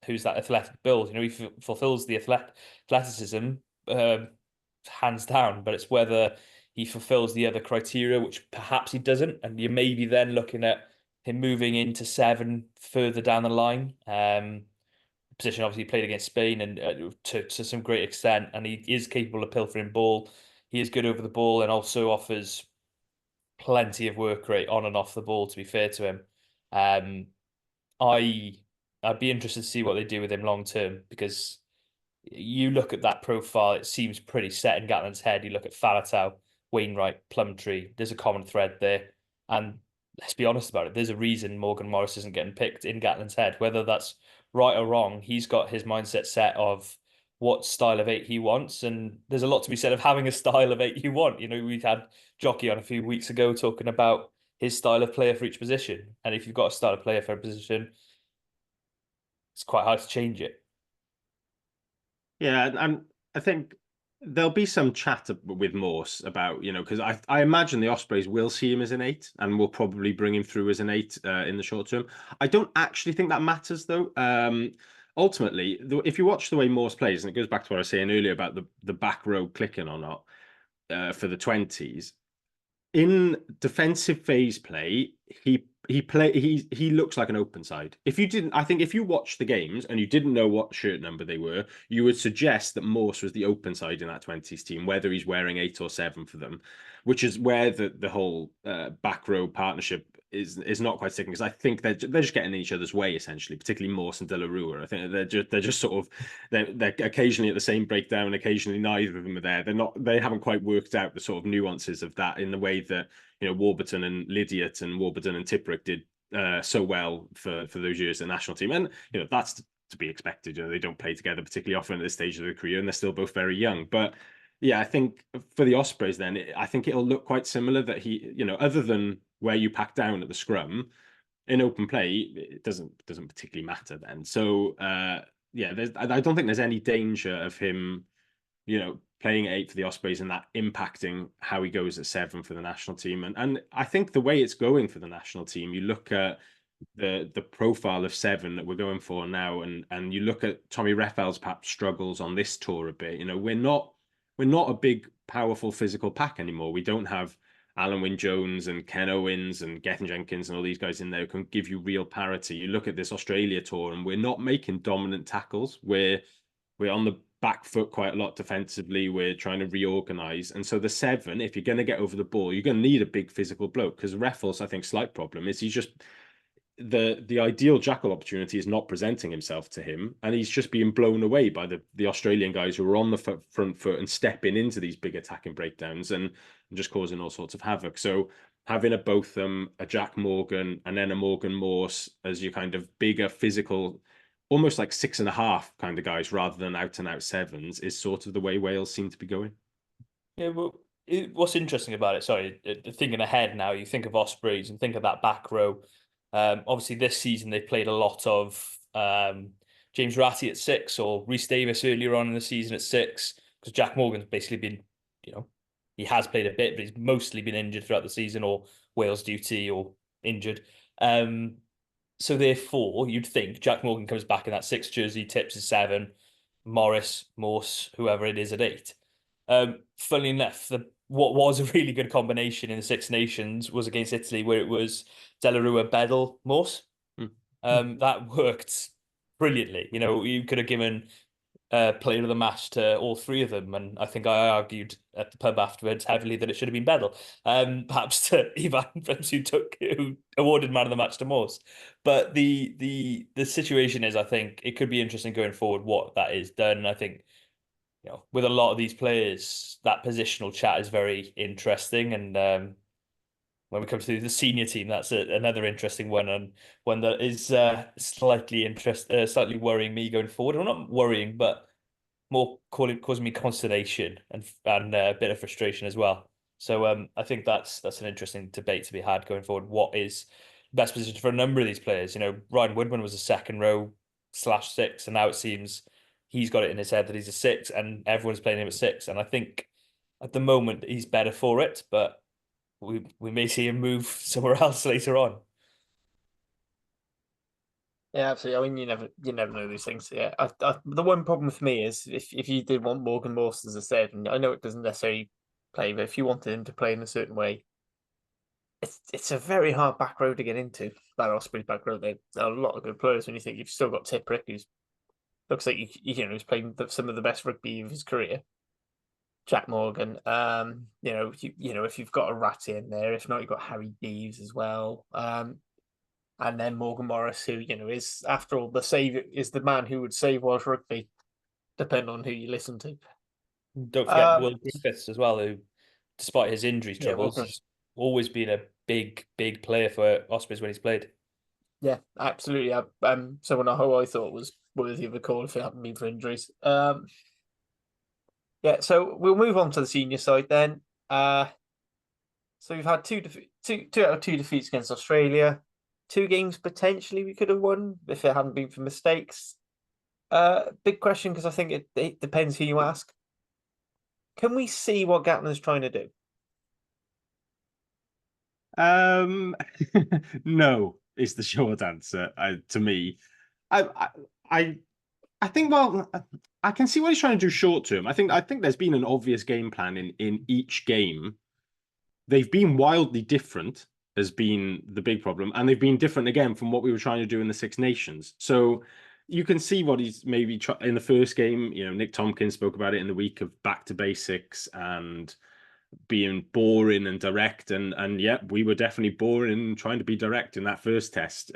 Who's that athletic build? He fulfills the athleticism, hands down, but it's whether he fulfills the other criteria, which perhaps he doesn't. And you may be then looking at him moving into 7 further down the line. Position obviously played against Spain and to some great extent, and he is capable of pilfering ball. He is good over the ball and also offers plenty of work rate on and off the ball, to be fair to him. Um, I I'd be interested to see what they do with him long term because you look at that profile, it seems pretty set in Gatland's head. You look at Falatau, Wainwright, Plumtree, there's a common thread there. And let's be honest about it, there's a reason Morgan Morris isn't getting picked in Gatland's head. Whether that's right or wrong, he's got his mindset set of what style of 8 he wants. And there's a lot to be said of having a style of 8 you want. We had Jockey on a few weeks ago talking about his style of player for each position. And if you've got a style of player for a position, it's quite hard to change it. Yeah, and I think there'll be some chat with Morse about, because I imagine the Ospreys will see him as an 8 and will probably bring him through as an 8 in the short term. I don't actually think that matters though. Ultimately, if you watch the way Morse plays, and it goes back to what I was saying earlier about the back row clicking or not for the 20s, in defensive phase play, he looks like an open side. If you didn't, I think if you watched the games and you didn't know what shirt number they were, you would suggest that Morse was the open side in that 20s team, whether he's wearing 8 or 7 for them, which is where the whole back row partnership is not quite sticking, because I think they're just getting in each other's way essentially, particularly Morse and De La Rua. I think they're just sort of they're occasionally at the same breakdown, occasionally neither of them are there. They haven't quite worked out the sort of nuances of that in the way that Warburton and Lydiot and Warburton and Tipperick did so well for those years in the national team. And that's to be expected. They don't play together particularly often at this stage of their career, and they're still both very young. But yeah, I think for the Ospreys then, I think it'll look quite similar that he, other than where you pack down at the scrum, in open play, it doesn't particularly matter then. So yeah, I don't think there's any danger of him, playing at 8 for the Ospreys and that impacting how he goes at 7 for the national team. And I think the way it's going for the national team, you look at the profile of 7 that we're going for now, and you look at Tommy Reffel's perhaps struggles on this tour a bit. We're not a big, powerful physical pack anymore. We don't have Alan Wynne-Jones and Ken Owens and Gethin Jenkins and all these guys in there who can give you real parity. You look at this Australia tour and we're not making dominant tackles. We're on the back foot quite a lot defensively. We're trying to reorganize. And so the 7, if you're going to get over the ball, you're going to need a big physical bloke, because Raffles, I think, slight problem is he's just the ideal jackal opportunity is not presenting himself to him, and he's just being blown away by the Australian guys who are on the front foot and stepping into these big attacking breakdowns and just causing all sorts of havoc. So having a Botham, a Jack Morgan, and then a Morgan Morse as your kind of bigger physical, almost like 6.5 kind of guys rather than out and out 7s is sort of the way Wales seem to be going. Yeah, well, what's interesting about it, sorry, thinking ahead now, you think of Ospreys and think of that back row. Obviously, this season they played a lot of James Ratty at 6 or Rhys Davis earlier on in the season at 6, because Jack Morgan's basically been, he has played a bit, but he's mostly been injured throughout the season or Wales duty or injured. So therefore, you'd think Jack Morgan comes back in that 6 jersey, Tips is 7, Morse, whoever it is at 8. Funnily enough, what was a really good combination in the Six Nations was against Italy, where it was De La Rua, Bedell, Morse. That worked brilliantly. You could have given player of the match to all 3 of them, and I think I argued at the pub afterwards heavily that it should have been Bedell, perhaps to Ivan who awarded man of the match to Morse. But the situation is, I think it could be interesting going forward what that is done. And I think with a lot of these players, that positional chat is very interesting. And when we come to the senior team, that's another interesting one, and one that is slightly worrying me going forward. Well, not worrying, but more causing me consternation and a bit of frustration as well. So I think that's an interesting debate to be had going forward. What is the best position for a number of these players? Ryan Woodman was a second row /6, and now it seems he's got it in his head that he's a 6, and everyone's playing him at 6. And I think at the moment he's better for it, but we may see him move somewhere else later on. Yeah, absolutely. I mean, you never know these things. Yeah, the one problem for me is if you did want Morgan Morse as a 7, I know it doesn't necessarily play, but if you wanted him to play in a certain way, it's a very hard back row to get into. That Ospreys back row, there are a lot of good players. When you think you've still got Tiprick, who's looks like he's playing some of the best rugby of his career. Jack Morgan, if you've got a Ratty in there, if not, you've got Harry Deves as well. And then Morgan Morris, who is, after all, is the man who would save Welsh rugby, depending on who you listen to. Don't forget Will Griffiths as well, who, despite his injury troubles, has always been a big player for Ospreys when he's played. Yeah, absolutely. Someone who I thought was worthy of a call if it hadn't been for injuries. Yeah, so we'll move on to the senior side then. So we've had two out of 2 defeats against Australia. 2 games potentially we could have won if it hadn't been for mistakes. Big question, because I think it depends who you ask. Can we see what Gatland's trying to do? No, is the short answer. To me, I think, well, I can see what he's trying to do short term. I think there's been an obvious game plan in each game. They've been wildly different, has been the big problem, and they've been different again from what we were trying to do in the Six Nations. So you can see what he's maybe in the first game. Nick Tompkins spoke about it in the week of back to basics and being boring and direct, and yeah, we were definitely boring and trying to be direct in that first test.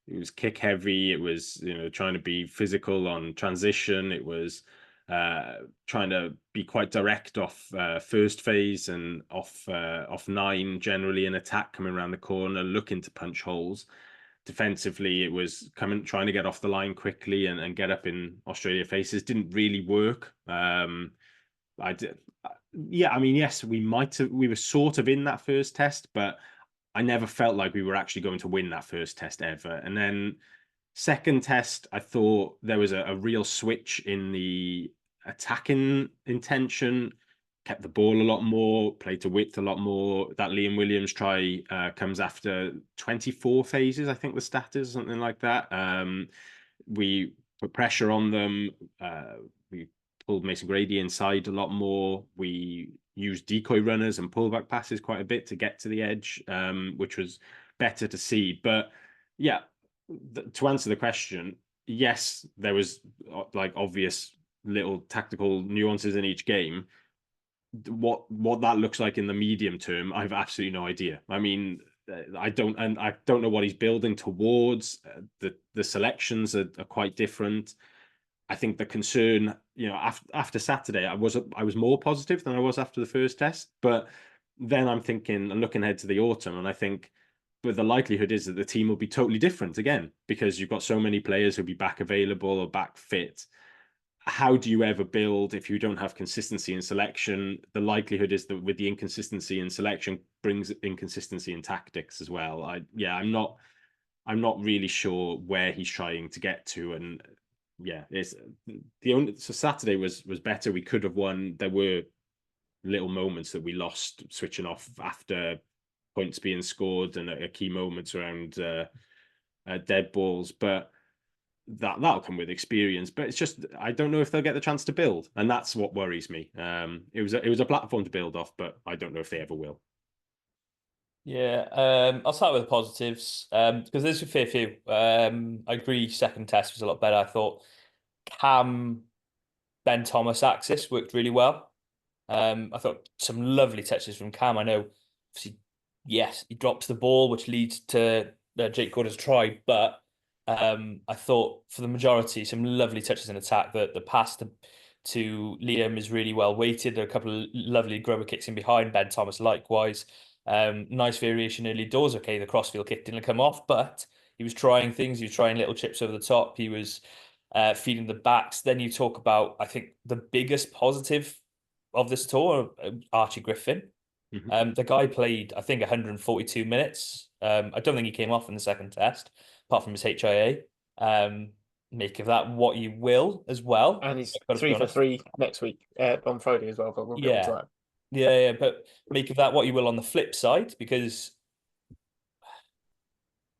It was kick heavy. It was trying to be physical on transition. It was trying to be quite direct off first phase and off 9 generally in attack, coming around the corner, looking to punch holes. Defensively, it was trying to get off the line quickly and get up in Australia faces. Didn't really work. Yeah, I mean, yes, we were sort of in that first test, but I never felt like we were actually going to win that first test ever. And then second test, I thought there was a real switch in the attacking intention, kept the ball a lot more, played to width a lot more. That Liam Williams try comes after 24 phases, I think the stat is, something like that. We put pressure on them. We pulled Mason Grady inside a lot more. We used decoy runners and pullback passes quite a bit to get to the edge, which was better to see. But yeah, to answer the question, yes, there was like obvious little tactical nuances in each game. What that looks like in the medium term, I've absolutely no idea. I mean, I don't know what he's building towards. The selections are quite different. I think the concern, after Saturday, I was more positive than I was after the first test. But then I'm thinking and looking ahead to the autumn, and I think, but the likelihood is that the team will be totally different again because you've got so many players who'll be back available or back fit. How do you ever build if you don't have consistency in selection? The likelihood is that with the inconsistency in selection brings inconsistency in tactics as well. I'm not really sure where he's trying to get to, and yeah, it's the only so Saturday was better. We could have won. There were little moments that we lost switching off after points being scored and a key moments around dead balls, but that'll come with experience. But it's just I don't know if they'll get the chance to build, and that's what worries me. It was a platform to build off, but I don't know if they ever will. Yeah, I'll start with the positives because there's a fair few. I agree. Second test was a lot better. I thought Cam Ben Thomas axis worked really well. I thought some lovely touches from Cam. I know, obviously, yes, he drops the ball, which leads to Jake Gordon's try, but I thought for the majority, some lovely touches in attack. The pass to Liam is really well weighted. There are a couple of lovely grubber kicks in behind. Ben Thomas likewise. Nice variation early doors. Okay, the crossfield kick didn't come off, but he was trying things. He was trying little chips over the top. He was feeding the backs. Then you talk about, I think, the biggest positive of this tour, Archie Griffin. The guy played, I think, 142 minutes. I don't think he came off in the second test, apart from his HIA. Make of that what you will as well. And he's I've got to be 3 for honest. 3 next week on Friday as well, but we'll get on to Yeah. that. Yeah, but make of that what you will on the flip side, because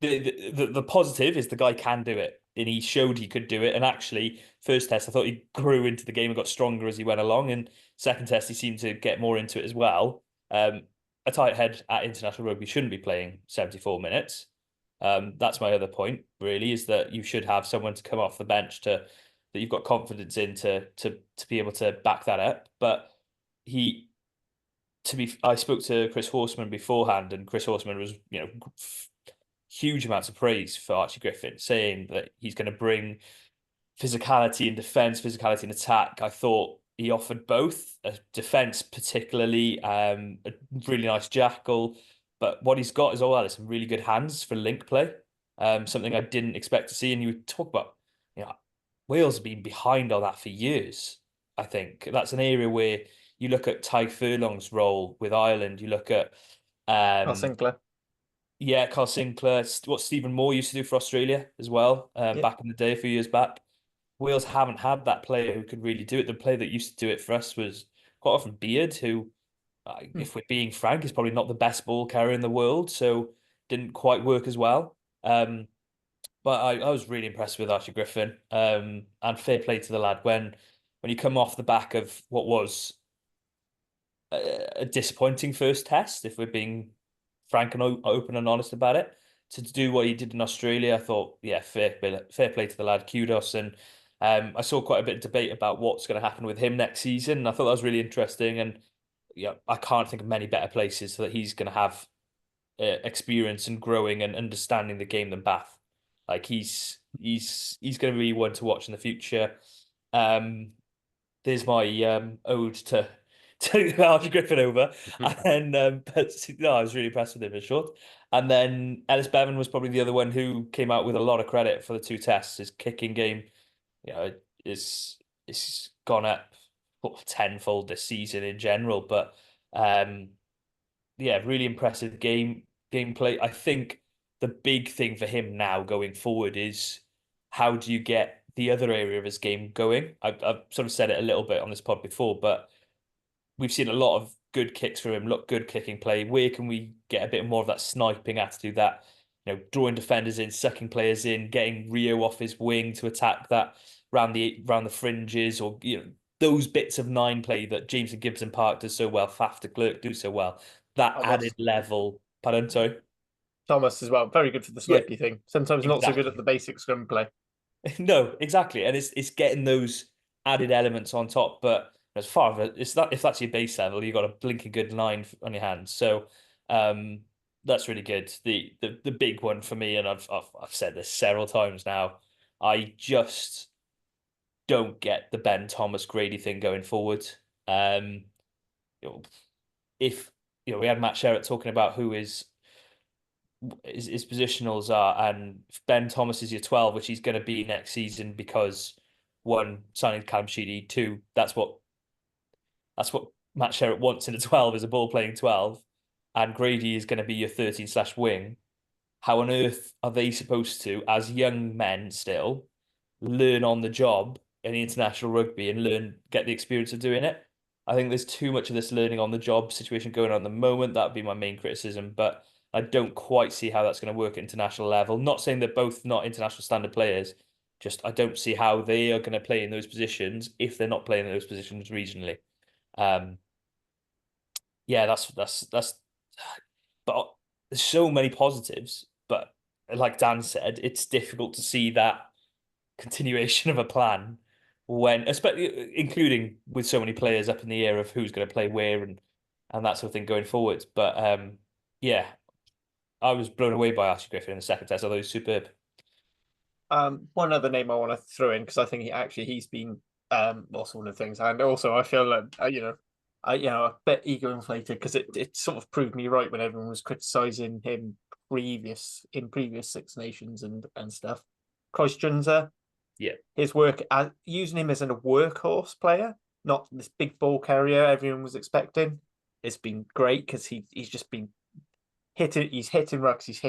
the positive is the guy can do it, and he showed he could do it. And actually, first test I thought he grew into the game and got stronger as he went along, and second test he seemed to get more into it as well. A tight head at international rugby shouldn't be playing 74 minutes. That's my other point, really, is that you should have someone to come off the bench that you've got confidence in to be able to back that up. But he I spoke to Chris Horseman beforehand, and Chris Horseman was, huge amounts of praise for Archie Griffin, saying that he's going to bring physicality in defence, physicality in attack. I thought he offered both, defence particularly, a really nice jackal, but what he's got as well is some really good hands for link play, something I didn't expect to see. And you talk about, Wales have been behind on that for years. I think that's an area where you look at Ty Furlong's role with Ireland, you look at Carl Sinclair. yeah, Carl Sinclair, what Stephen Moore used to do for Australia as well, Yeah. back in the day, a few years back. Wales haven't had that player who could really do it. The player that used to do it for us was quite often Beard, who, if we're being frank, is probably not the best ball carrier in the world, so didn't quite work as well. But I was really impressed with Archie Griffin, and fair play to the lad when you come off the back of what was a disappointing first test, if we're being frank and open and honest about it, to do what he did in Australia. I thought, yeah, fair play to the lad, kudos. And I saw quite a bit of debate about what's going to happen with him next season. And I thought that was really interesting. And yeah, I can't think of many better places that he's going to have experience and growing and understanding the game than Bath. Like going to be one to watch in the future. There's my ode to Archie Griffin over, and but no, I was really impressed with him in short. And then Ellis Bevan was probably the other one who came out with a lot of credit for the two tests. His kicking game, is gone up tenfold this season in general. But yeah, really impressive gameplay. I think the big thing for him now going forward is how do you get the other area of his game going? I've sort of said it a little bit on this pod before, but we've seen a lot of good kicks from him, look good kicking play. Where can we get a bit more of that sniping attitude, that drawing defenders in, sucking players in, getting Rio off his wing to attack that round the fringes, or those bits of nine play that James and Gibson Park does so well, Faf de Klerk do so well. That added level. Pardon, sorry. Thomas as well, very good for the snipey thing. Sometimes not so good at the basic scrum play. No, exactly, and it's getting those added elements on top. But as far as it's that if that's your base level, you've got a blinking good line on your hands. So that's really good. The big one for me, and I've said this several times now, I just don't get the Ben Thomas Grady thing going forward. Um, you know, if we had Matt Sherratt talking about who his positionals are, and Ben Thomas is your 12, which he's going to be next season because one, signing Callum Sheedy, two, that's what Matt Sherratt wants in a 12 is a ball playing 12, and Grady is going to be your 13/wing. How on earth are they supposed to, as young men still, learn on the job in international rugby and get the experience of doing it? I think there's too much of this learning on the job situation going on at the moment. That would be my main criticism, but I don't quite see how that's going to work at international level. Not saying they're both not international standard players, just I don't see how they are going to play in those positions if they're not playing in those positions regionally. Um, yeah, that's. But there's so many positives, but like Dan said, it's difficult to see that continuation of a plan when, especially including with so many players up in the air of who's going to play where and that sort of thing going forward. But yeah, I was blown away by Archie Griffin in the second test, although he's superb. One other name I want to throw in because I think he's been also one of the things, and also I feel that a bit ego inflated because it sort of proved me right when everyone was criticizing him previous Six Nations and stuff. Christ Junza, Yeah, his work as using him as a workhorse player, not this big ball carrier everyone was expecting. It's been great because he's just been hitting. He's hitting rucks. He's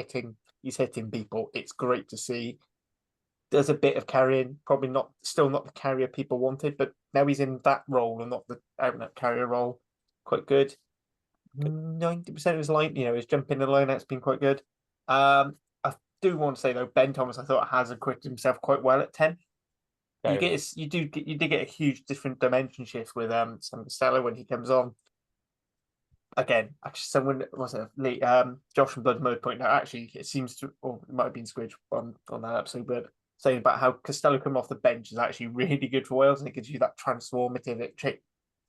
hitting people. It's great to see. Does a bit of carrying, probably still not the carrier people wanted, but now he's in that role and not the out and out carrier role. Quite good. 90% of his line, his jumping in the line out's been quite good. I do want to say though, Ben Thomas, I thought has acquitted himself quite well at 10. very well. You do get a huge different dimension shift with Sam Costello when he comes on. Again, actually, someone was it Josh from Blood Mode pointing out. Actually, it seems to, or it might have been Squidge on that episode, but saying about how Costello coming off the bench is actually really good for Wales, and it gives you that transformative. It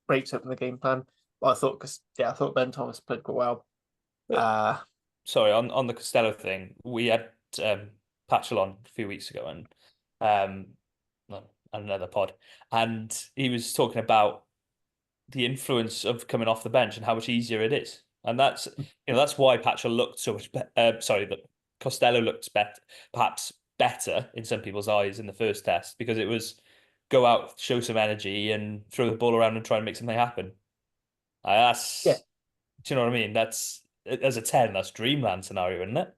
breaks open the game plan. But I thought Ben Thomas played quite well. But sorry, on the Costello thing, we had Patchell on a few weeks ago and another pod, and he was talking about the influence of coming off the bench and how much easier it is. And that's why Patchell looked so much sorry, that Costello looked perhaps better in some people's eyes in the first test because it was go out, show some energy and throw the ball around and try and make something happen. Yeah, Do you know what I mean? That's as a 10, that's dreamland scenario, isn't it?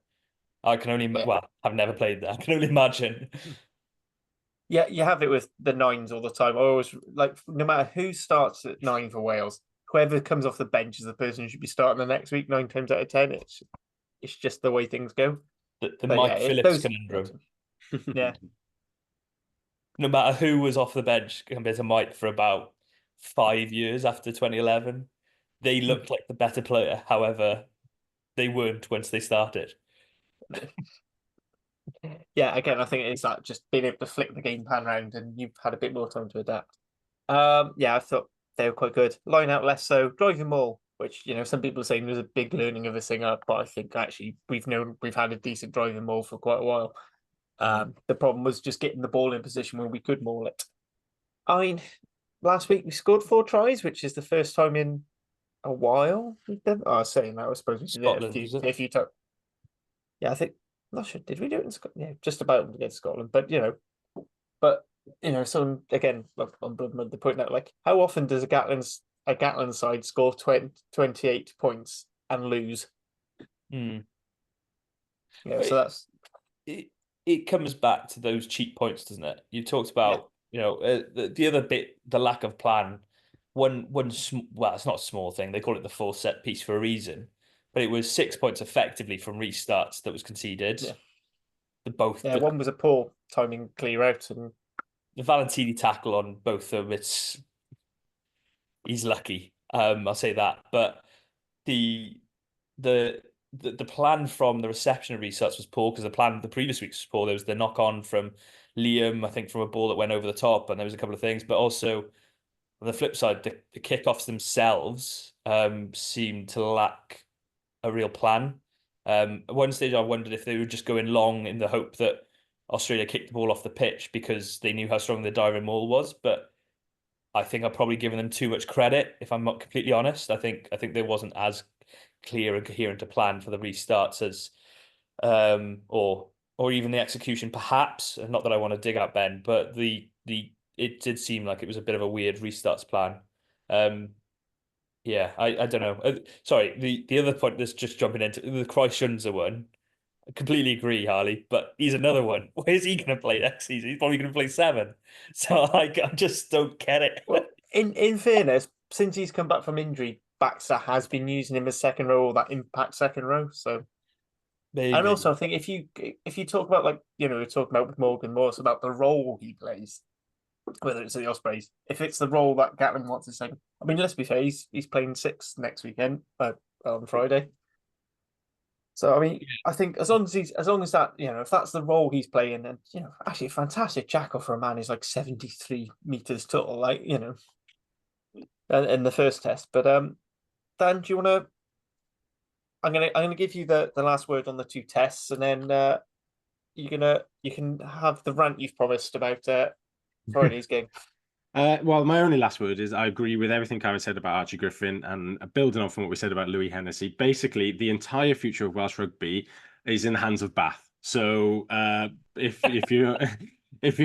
I can only, yeah. well, I've never played that. I can only imagine. Yeah, you have it with the nines all the time. I always like no matter who starts at 9 for Wales, whoever comes off the bench is the person who should be starting the next week 9 times out of 10. It's just the way things go. The But yeah, Mike Phillips conundrum. yeah, No matter who was off the bench compared to Mike for about 5 years after 2011, they looked like the better player. However, they weren't once they started. yeah. Again, I think it's that just being able to flick the game plan around, and you've had a bit more time to adapt. Yeah, I thought they were quite good. Line out less so. Driving more, which some people are saying was a big learning of a singer, but I think actually we've had a decent driving maul for quite a while. The problem was just getting the ball in position where we could maul it. I mean, last week we scored 4 tries, which is the first time in a while we've done. Oh, saying that, I suppose we did it Scotland, was it? a few times. Yeah, I think. I'm not sure. Did we do it in Scotland? Yeah, just about against Scotland. But someone again on Blood Mud, they're pointing out like how often does a Gatland side score 28 points and lose? Hmm. So that's It comes back to those cheap points, doesn't it? You talked yeah, about, the other bit, the lack of plan. Well, it's not a small thing. They call it the full set piece for a reason, but it was 6 points effectively from restarts that was conceded. yeah, The both yeah. One was a poor timing clear out, and the Valentini tackle on both of them. He's lucky. I'll say that, but the the plan from the reception of restarts was poor, because the plan the previous weeks was poor. There was the knock on from Liam, I think, from a ball that went over the top, and there was a couple of things. But also on the flip side, the kickoffs themselves seemed to lack a real plan. At one stage, I wondered if they were just going long in the hope that Australia kicked the ball off the pitch because they knew how strong the diving maul was. But I think I've probably given them too much credit, if I'm not completely honest. I think there wasn't as clear and coherent a plan for the restarts as or even the execution, perhaps. Not that I want to dig at Ben, but the it did seem like it was a bit of a weird restarts plan. Um, yeah, I don't know. Sorry, the other point that's just jumping into the Kreisschunzer one. I completely agree, Harley, but he's another one. Where's he going to play next season? He's probably going to play 7. So I just don't get it. Well, in fairness, since he's come back from injury, Baxter has been using him as second row or that impact second row. So, Maybe. and also I think if you talk about, like, we're talking about with Morgan Morse about the role he plays, whether it's at the Ospreys, if it's the role that Gatlin wants to say, I mean, let's be fair, he's playing 6 next weekend, on Friday. So I mean, I think as long as that, if that's the role he's playing, then actually a fantastic jackal for a man who's like 73 meters tall, like in the first test. But Dan, do you want to? I'm gonna give you the last word on the 2 tests, and then you can have the rant you've promised about Friday's game. Well, my only last word is I agree with everything Karen said about Archie Griffin, and building on from what we said about Louis Hennessy. Basically, the entire future of Welsh rugby is in the hands of Bath. So if you if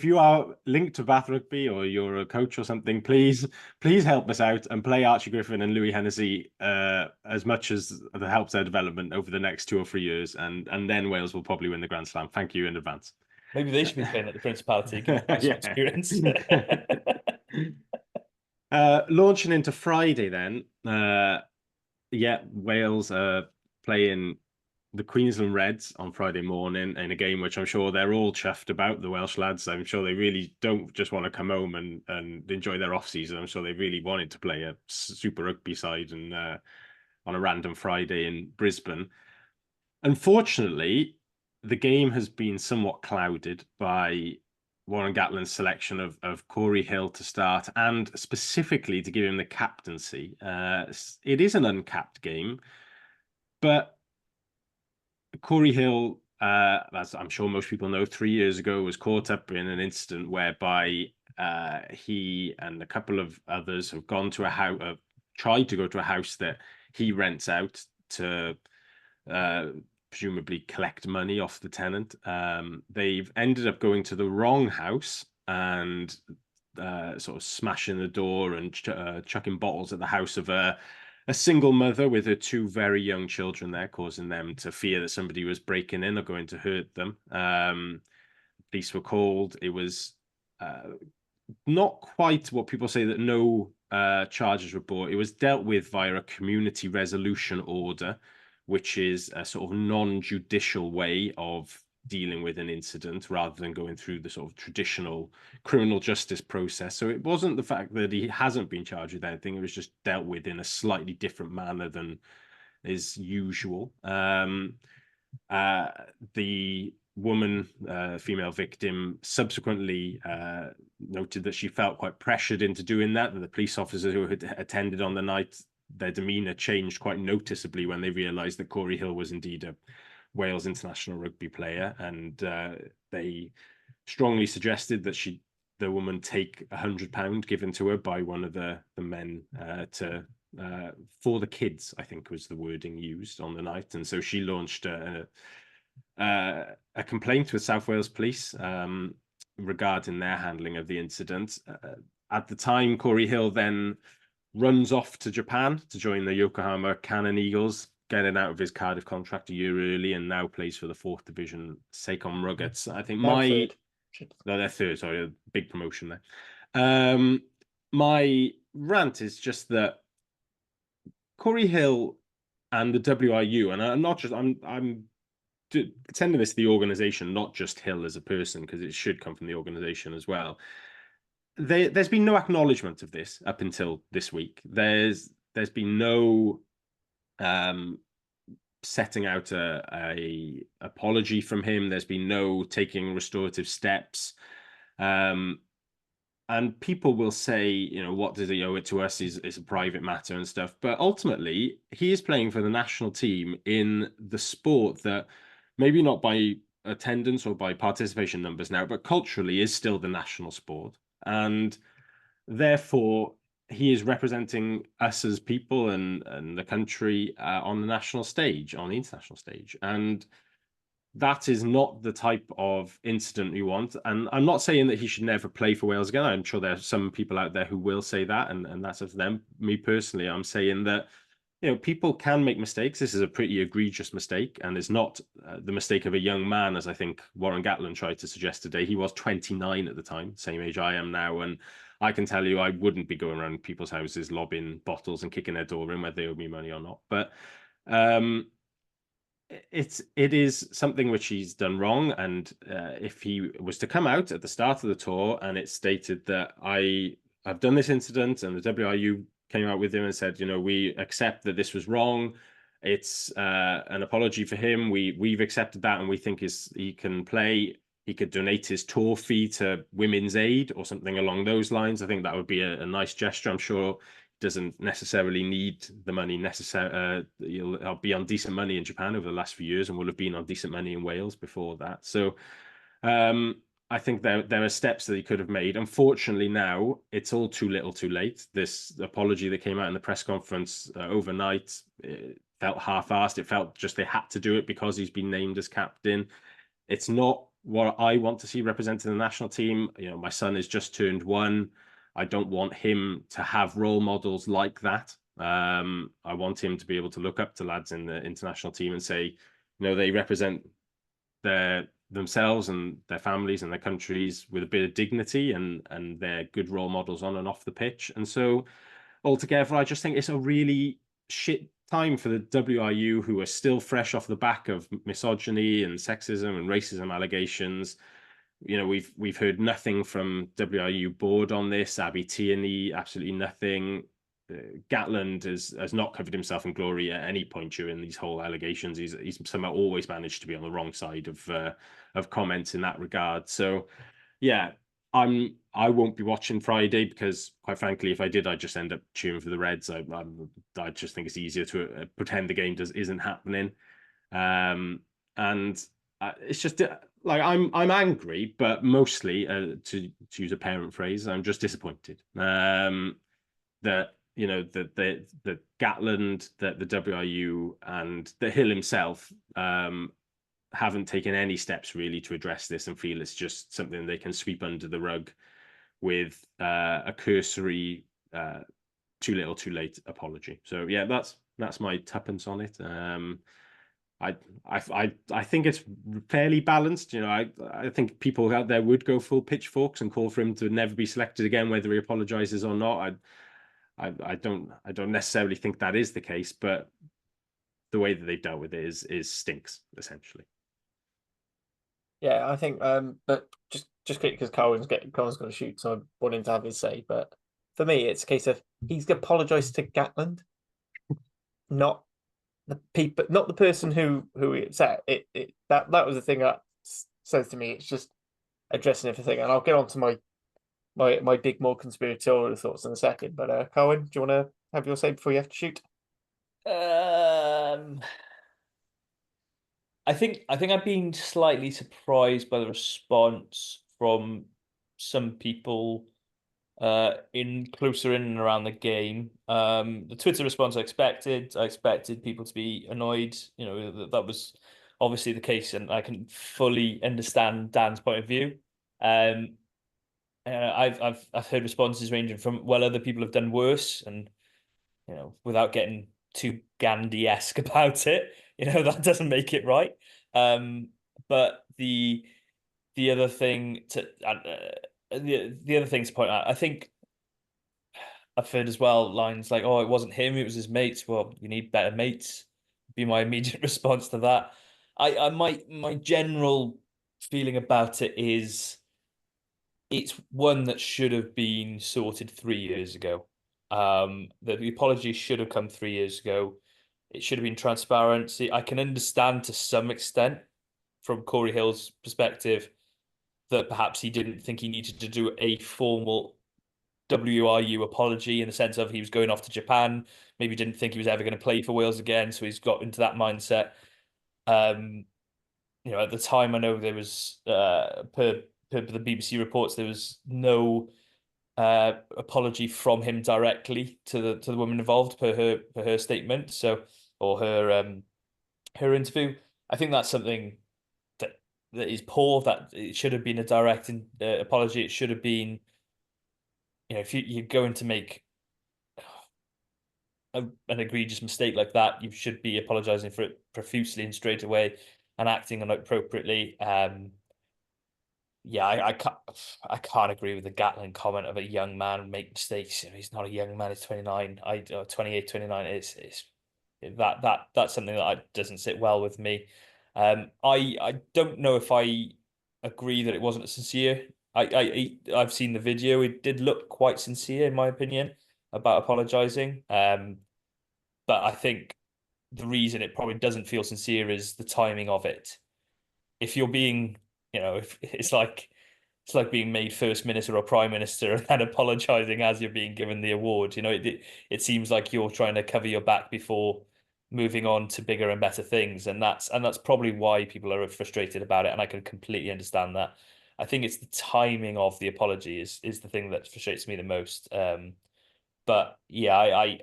you are linked to Bath Rugby, or you're a coach or something, please help us out and play Archie Griffin and Louis Hennessy as much as that helps their development over the next 2 or 3 years, and then Wales will probably win the Grand Slam. Thank you in advance. Maybe they should be playing at the Principality. Give them some experience. Launching into Friday then. Wales are playing the Queensland Reds on Friday morning in a game which I'm sure they're all chuffed about, the Welsh lads. I'm sure they really don't just want to come home and enjoy their off-season. I'm sure they really wanted to play a Super Rugby side and on a random Friday in Brisbane. Unfortunately, the game has been somewhat clouded by Warren Gatland's selection of Corey Hill to start, and specifically to give him the captaincy. It is an uncapped game, but Corey Hill, as I'm sure most people know, 3 years ago was caught up in an incident whereby he and a couple of others have gone to a house, tried to go to a house that he rents out to presumably collect money off the tenant. They've ended up going to the wrong house and sort of smashing the door and chucking bottles at the house of a single mother with her 2 very young children there, causing them to fear that somebody was breaking in or going to hurt them. Police were called. It was not quite what people say, that no charges were brought. It was dealt with via a community resolution order, which is a sort of non-judicial way of dealing with an incident rather than going through the sort of traditional criminal justice process. So it wasn't the fact that he hasn't been charged with anything, it was just dealt with in a slightly different manner than is usual. The woman, female victim, subsequently noted that she felt quite pressured into doing that the police officers who had attended on the night, their demeanour changed quite noticeably when they realised that Corey Hill was indeed a Wales international rugby player, and they strongly suggested that the woman take £100 given to her by one of the men for the kids, I think was the wording used on the night. And so she launched a complaint with South Wales Police regarding their handling of the incident. At the time, Corey Hill then runs off to Japan to join the Yokohama Cannon Eagles, getting out of his Cardiff contract a year early, and now plays for the 4th Division Seacom Ruggets. I think they're third, sorry, a big promotion there. My rant is just that Corey Hill and the WRU, and I'm sending this to the organisation, not just Hill as a person, because it should come from the organisation as well. There's been no acknowledgement of this up until this week. There's been no setting out a apology from him. There's been no taking restorative steps. And people will say, you know, what does he owe it to us is a private matter and stuff. But ultimately, he is playing for the national team in the sport that maybe not by attendance or by participation numbers now, but culturally is still the national sport. And therefore, he is representing us as people and the country on the national stage, on the international stage. And that is not the type of incident you want. And I'm not saying that he should never play for Wales again. I'm sure there are some people out there who will say that, and that's up to them. Me personally, I'm saying that, you know, people can make mistakes. This is a pretty egregious mistake, and it's not the mistake of a young man, as I think Warren Gatland tried to suggest today. He was 29 at the time, same age I am now, and I can tell you I wouldn't be going around people's houses lobbing bottles and kicking their door in whether they owe me money or not. But it is something which he's done wrong, and if he was to come out at the start of the tour and it stated that I've done this incident, and the WRU came out with him and said, you know, we accept that this was wrong, it's an apology for him, we've accepted that, and we think he can play, he could donate his tour fee to Women's Aid or something along those lines. I think that would be a nice gesture. I'm sure doesn't necessarily need the money necessary. I'll be on decent money in Japan over the last few years and will have been on decent money in Wales before that. So I think there are steps that he could have made. Unfortunately, now it's all too little too late. This apology that came out in the press conference overnight, it felt half-assed. It felt just they had to do it because he's been named as captain. It's not what I want to see representing the national team. You know, my son has just turned 1. I don't want him to have role models like that. I want him to be able to look up to lads in the international team and say, you know, they represent themselves and their families and their countries with a bit of dignity, and they're good role models on and off the pitch. And so altogether, I just think it's a really shit time for the WRU, who are still fresh off the back of misogyny and sexism and racism allegations. You know, we've heard nothing from WRU board on this. Abby Tierney, absolutely nothing. Gatland has not covered himself in glory at any point during these whole allegations. He's somehow always managed to be on the wrong side of comments in that regard. So, yeah, I won't be watching Friday because, quite frankly, if I did, I'd just end up cheering for the Reds. I just think it's easier to pretend the game isn't happening, and it's just like I'm angry, but mostly to use a parent phrase, I'm just disappointed that, you know, that the Gatland, that the WRU and the Hill himself haven't taken any steps really to address this, and feel it's just something they can sweep under the rug with a cursory too little too late apology. So yeah, that's my tuppence on it. I think it's fairly balanced. You know, I think people out there would go full pitchforks and call for him to never be selected again, whether he apologizes or not. I don't necessarily think that is the case, but the way that they've dealt with it is stinks, essentially. Yeah, I think but just quick, because Colin's going to shoot, so I want him to have his say. But for me, it's a case of he's apologized to Gatland, not the people, not the person who he upset. That was the thing that says to me. It's just addressing everything, and I'll get on to my big, more conspiratorial thoughts in a second. But Colin, do you want to have your say before you have to shoot? I think I've been slightly surprised by the response from some people in closer in and around the game. The Twitter response I expected. I expected people to be annoyed. You know, that was obviously the case, and I can fully understand Dan's point of view. I've heard responses ranging from, well, other people have done worse, and, you know, without getting too Gandhi-esque about it, you know, that doesn't make it right. But the other thing to the other thing to point out, I think I've heard as well lines like, "Oh, it wasn't him; it was his mates." Well, you need better mates. Be my immediate response to that. My general feeling about it is it's one that should have been sorted 3 years ago. That the apology should have come 3 years ago. It should have been transparent. See, I can understand to some extent from Corey Hill's perspective that perhaps he didn't think he needed to do a formal WRU apology in the sense of he was going off to Japan, maybe didn't think he was ever going to play for Wales again, so he's got into that mindset. At the time, I know there was per the BBC reports, there was no apology from him directly to the woman involved per her statement, or her interview. I think that's something that is poor. That it should have been a direct apology. It should have been, if you're going to make an egregious mistake like that, you should be apologizing for it profusely and straight away and acting on it appropriately. Yeah, I can't agree with the Gatlin comment of a young man make mistakes. He's not a young man. He's 29. 28, 29. It's that's something that doesn't sit well with me. I don't know if I agree that it wasn't sincere. I've seen the video. It did look quite sincere, in my opinion, about apologizing. But I think the reason it probably doesn't feel sincere is the timing of it. If you're being, if it's like being made first minister or prime minister and then apologizing as you're being given the award. It seems like you're trying to cover your back before moving on to bigger and better things, and that's probably why people are frustrated about it. And I can completely understand that. I think it's the timing of the apology is the thing that frustrates me the most. But yeah,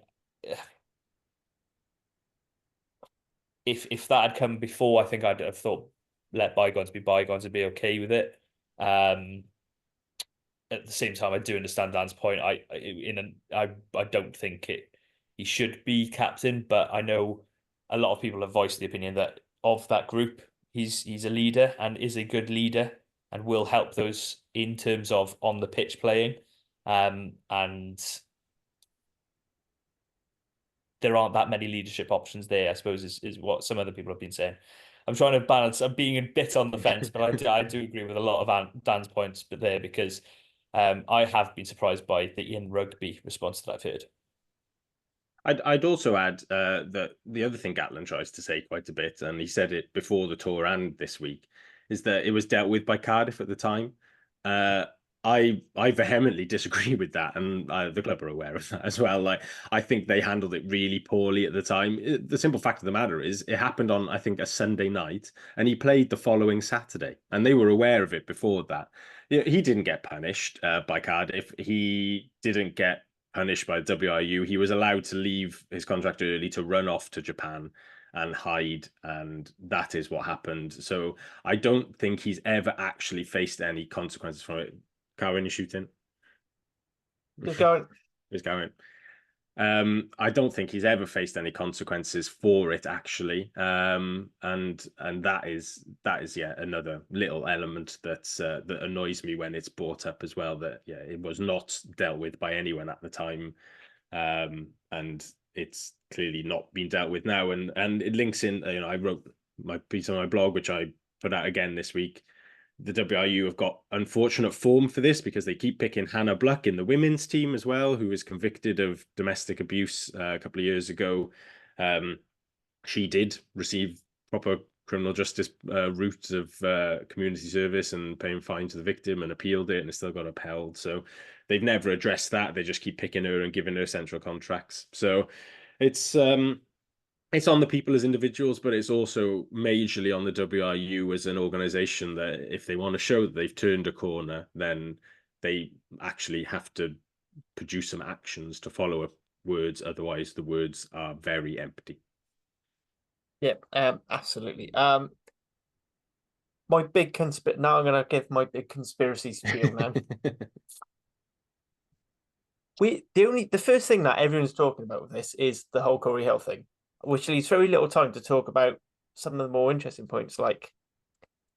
if that had come before, I think I'd have thought let bygones be bygones and be okay with it. At the same time, I do understand Dan's point. I don't think he should be captain, but I know a lot of people have voiced the opinion that of that group, he's a leader and is a good leader and will help those in terms of on the pitch playing. And there aren't that many leadership options there, I suppose, is what some other people have been saying. I'm trying to balance. I'm being a bit on the fence, but I do agree with a lot of Dan's points, but there because I have been surprised by the in rugby response that I've heard. I'd also add that the other thing Gatlin tries to say quite a bit, and he said it before the tour and this week, is that it was dealt with by Cardiff at the time. I vehemently disagree with that, and the club are aware of that as well. Like, I think they handled it really poorly at the time. The simple fact of the matter is, it happened on, I think, a Sunday night, and he played the following Saturday, and they were aware of it before that. He didn't get punished by Cardiff. He didn't get punished by the WRU. He was allowed to leave his contract early to run off to Japan and hide, and that is what happened. So I don't think he's ever actually faced any consequences from it. Carwyn, you shooting? He's going. He's going. I don't think he's ever faced any consequences for it, actually. And that is another little element that annoys me when it's brought up as well. That it was not dealt with by anyone at the time, and it's clearly not been dealt with now. And it links in. I wrote my piece on my blog, which I put out again this week. The WRU have got unfortunate form for this because they keep picking Hannah Bluck in the women's team as well, who was convicted of domestic abuse a couple of years ago. She did receive proper criminal justice route of community service and paying fine to the victim and appealed it, and it still got upheld. So they've never addressed that. They just keep picking her and giving her central contracts. So it's on the people as individuals, but it's also majorly on the WRU as an organization that if they want to show that they've turned a corner, then they actually have to produce some actions to follow up words. Otherwise, the words are very empty. Yep, absolutely. My big now I'm going to give my big conspiracy spiel now. The first thing that everyone's talking about with this is the whole Corey Hill thing, which leaves very little time to talk about some of the more interesting points. Like,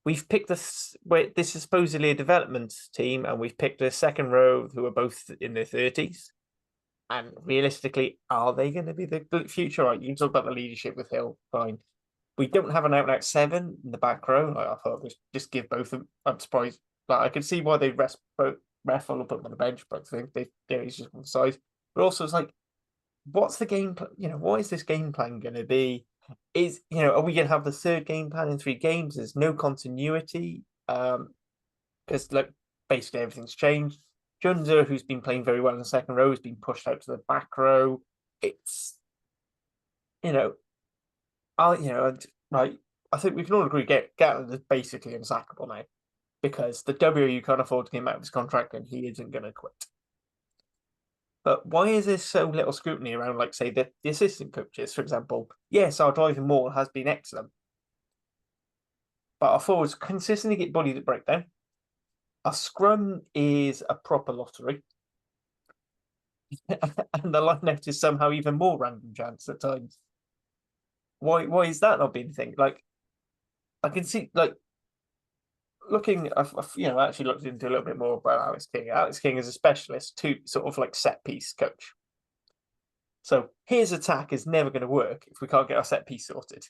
we've picked this is supposedly a development team, and we've picked a second row who are both in their 30s. And realistically, are they going to be the future? Right, you talk about the leadership with Hill, fine. We don't have an out-and-out 7 in the back row. I thought just give both of them. I'm surprised. Like, I could see why they rest both Raffle or put them on the bench, but I think he's just on the side. But also, it's like, what's the game? What is this game plan going to be? Are we going to have the third game plan in 3 games? There's no continuity. Because like basically everything's changed. Junzer, who's been playing very well in the second row, has been pushed out to the back row. It's you know, right. I think we can all agree Gatland is basically unsackable now because the WU can't afford to get him out of his contract and he isn't going to quit. But why is there so little scrutiny around, like, say, the assistant coaches, for example? Yes, our driving maul has been excellent, but our forwards consistently get bullied at breakdown. Our scrum is a proper lottery. And the line-out is somehow even more random chance at times. Why is that not being a thing? Like, I can see, like, I've actually looked into a little bit more about Alex King. Alex King is a specialist to sort of like set piece coach. So his attack is never going to work if we can't get our set piece sorted.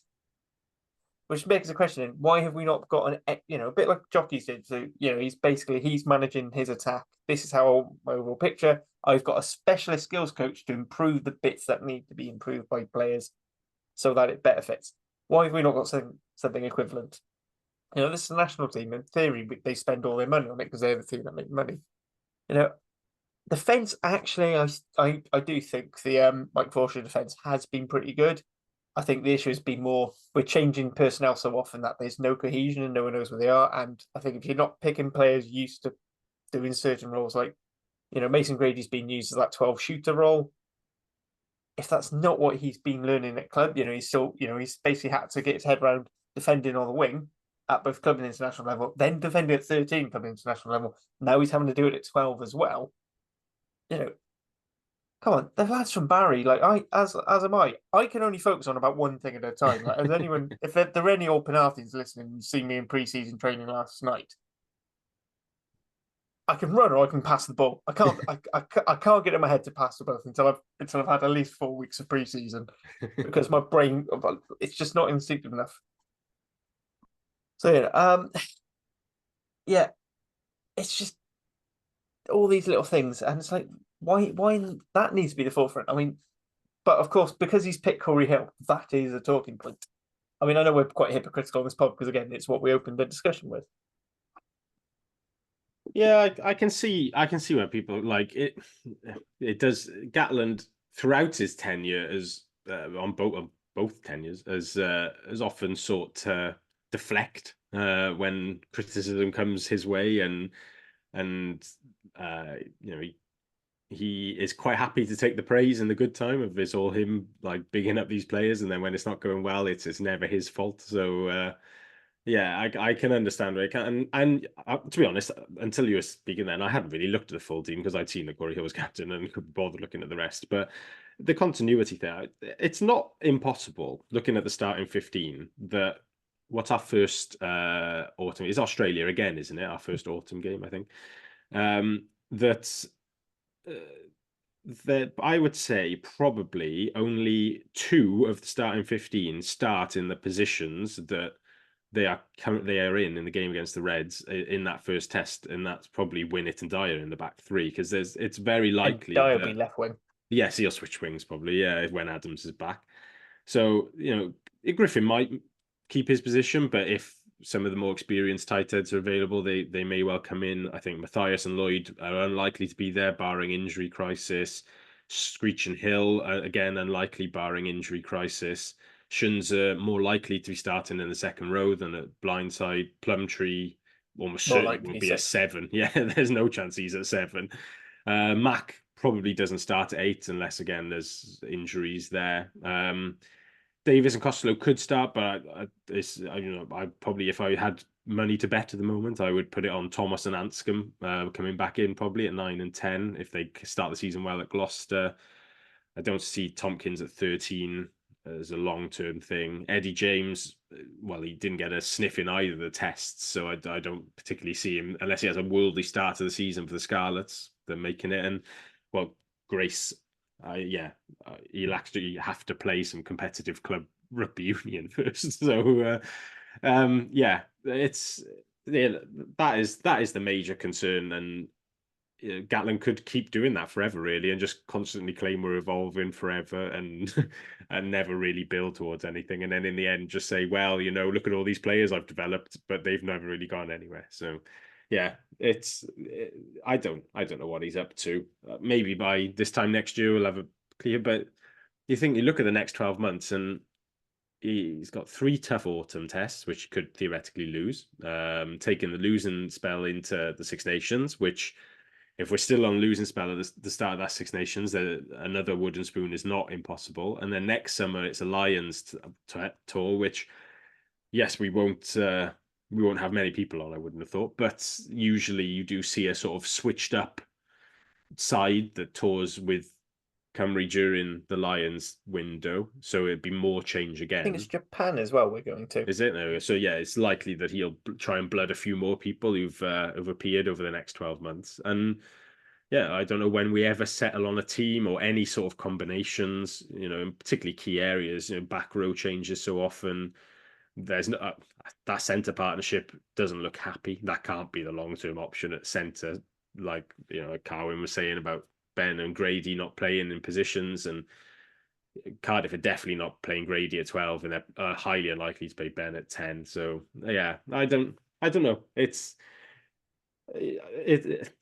Which begs the question: why have we not got a bit like Jockeys did? So he's managing his attack. This is how my overall picture. I've got a specialist skills coach to improve the bits that need to be improved by players, so that it better fits. Why have we not got something equivalent? This is a national team. In theory, they spend all their money on it because they're the team that make money. Defense actually, I do think the Mike Forshaw defense has been pretty good. I think the issue has been more we're changing personnel so often that there's no cohesion and no one knows where they are. And I think if you're not picking players used to doing certain roles, like Mason Grady's been used as that 12 shooter role. If that's not what he's been learning at club, he's still he's basically had to get his head around defending on the wing at both club and international level, then defending at 13 club and international level. Now he's having to do it at 12 as well. Come on, the lads from Barry, like as am I. I can only focus on about one thing at a time. Like, if there are any old Penarthins listening and see me in pre-season training last night, I can run or I can pass the ball. I can't. I can't get in my head to pass the ball until I've had at least 4 weeks of pre-season because my brain, it's just not instinctive enough. So yeah, it's just all these little things, and it's like why that needs to be the forefront. I mean, but of course, because he's picked Corey Hill, that is a talking point. I mean, I know we're quite hypocritical on this pod because again, it's what we opened the discussion with. Yeah, I can see where people like it. It does. Gatland throughout his tenure as on both tenures has often sought to deflect when criticism comes his way, and he is quite happy to take the praise and the good time of it's all him like bigging up these players, and then when it's not going well, it's never his fault. So yeah, I can understand where it can. And to be honest, until you were speaking then, I hadn't really looked at the full team because I'd seen that Corey Hill was captain and couldn't bother looking at the rest. But the continuity there, it's not impossible looking at the starting 15 that what's our first autumn is Australia again, isn't it? Our first autumn game, I think. That I would say probably only 2 of the starting 15 start in the positions that they are in the game against the Reds in that first test, and that's probably Winnett and Dyer in the back 3 because it's very likely Dyer will be left wing. Yes, he'll switch wings probably. Yeah, when Adams is back. So Griffin might keep his position, but if some of the more experienced tight heads are available, they may well come in. I think Matthias and Lloyd are unlikely to be there, barring injury crisis. Screech and Hill again unlikely, barring injury crisis. Shunza more likely to be starting in the second row than at blindside. Plumtree almost certainly will be a 7. Yeah, there's no chance he's at 7. Mac probably doesn't start at 8 unless again there's injuries there. Davis and Costello could start, but I probably, if I had money to bet at the moment, I would put it on Thomas and Anscombe coming back in probably at 9 and 10 if they start the season well at Gloucester. I don't see Tompkins at 13 as a long-term thing. Eddie James, well, he didn't get a sniff in either of the tests, so I don't particularly see him unless he has a worldly start to the season for the Scarlets. They're making it, and well, Grace. He'll actually have to play some competitive club rugby union first. So, that is the major concern. And Gatland could keep doing that forever, really, and just constantly claim we're evolving forever and and never really build towards anything. And then in the end, just say, well, look at all these players I've developed, but they've never really gone anywhere. So, yeah, I don't know what he's up to. Maybe by this time next year we'll have a clear. But you look at the next 12 months and he's got 3 tough autumn tests, which he could theoretically lose. Taking the losing spell into the Six Nations, which, if we're still on losing spell at the start of that Six Nations, another wooden spoon is not impossible. And then next summer it's a Lions tour, which, yes, we won't have many people on, I wouldn't have thought, but usually you do see a sort of switched up side that tours with Cymru during the Lions window, so it'd be more change again. I think it's Japan as well we're going to. Is it? No. So yeah, it's likely that he'll try and blood a few more people who've appeared over the next 12 months. And yeah, I don't know when we ever settle on a team or any sort of combinations, in particularly key areas. Back row changes so often. There's no that centre partnership doesn't look happy. That can't be the long-term option at centre. Like Carwyn was saying about Ben and Grady not playing in positions, and Cardiff are definitely not playing Grady at 12, and they're highly unlikely to play Ben at 10. So yeah, I don't know. If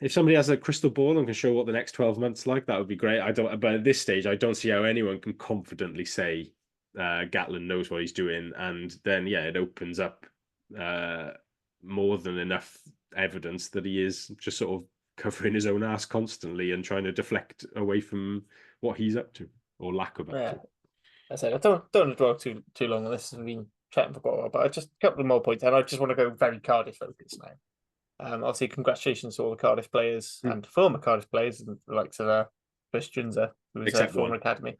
somebody has a crystal ball and can show what the next 12 months like, that would be great. But at this stage, I don't see how anyone can confidently say Gatland knows what he's doing, and then it opens up more than enough evidence that he is just sort of covering his own ass constantly and trying to deflect away from what he's up to or lack of up to. I said I don't want to dwell too long on this. We've been chatting for quite a while, but I just a couple of more points, and I just want to go very Cardiff focused now. Obviously, congratulations to all the Cardiff players and former Cardiff players, and the likes of Christians, who was a former academy.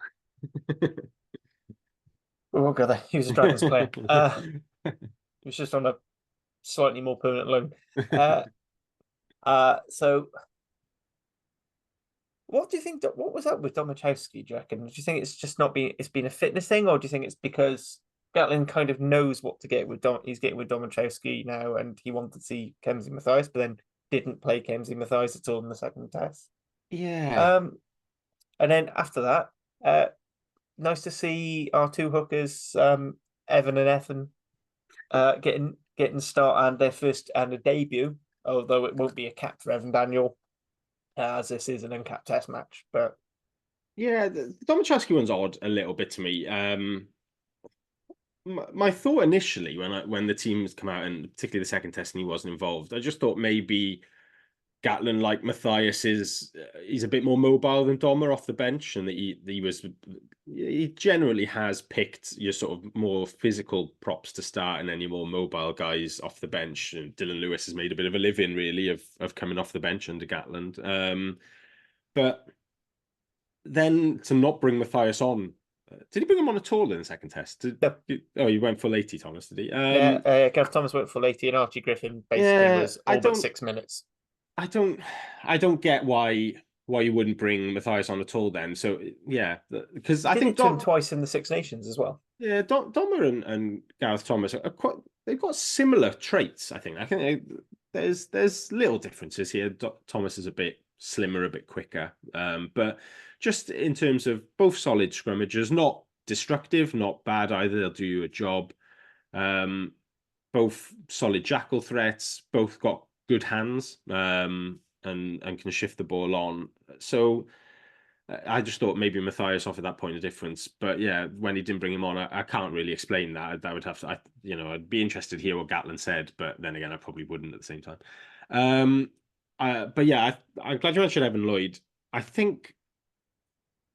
We won't go there. He was a Dragons player. He was just on a slightly more permanent loan. So what do you think? What was up with Domachowski? Do you reckon? Do you think it's just not been? It's been a fitness thing, or do you think it's because Gatland kind of knows what to get with He's getting with Domachowski now, and he wanted to see Kemsey Mathias, but then didn't play Kemsey Mathias at all in the second test. Yeah. And then after that, nice to see our 2 hookers, Evan and Ethan, getting start and their first and a debut. Although it won't be a cap for Evan Daniel, as this is an uncapped test match. But yeah, the Domachowski one's odd a little bit to me. My thought initially when the teams come out, and particularly the second test and he wasn't involved, I just thought maybe Gatland, like Mathias, he's a bit more mobile than Doma off the bench, and that he generally has picked your sort of more physical props to start and then your more mobile guys off the bench. And Dylan Lewis has made a bit of a living really of coming off the bench under Gatland. But then to not bring Mathias on, did he bring him on at all in the second test? He went full 80, Thomas, did he? Gareth Thomas went full 80, and Archie Griffin basically was all but 6 minutes. I don't get why you wouldn't bring Mathias on at all then. So yeah, because I think Dom twice in the Six Nations as well. Yeah, Doma and Gareth Thomas they've got similar traits. I think there's little differences here. Thomas is a bit slimmer, a bit quicker, but just in terms of both solid scrummagers, not destructive, not bad either. They'll do you a job. Both solid jackal threats. Both got good hands, and can shift the ball on. So I just thought maybe Mathias offered that point of difference. But yeah, when he didn't bring him on, I can't really explain that. That would have to, I'd be interested to hear what Gatland said, but then again, I probably wouldn't at the same time. But yeah, I'm glad you mentioned Evan Lloyd. I think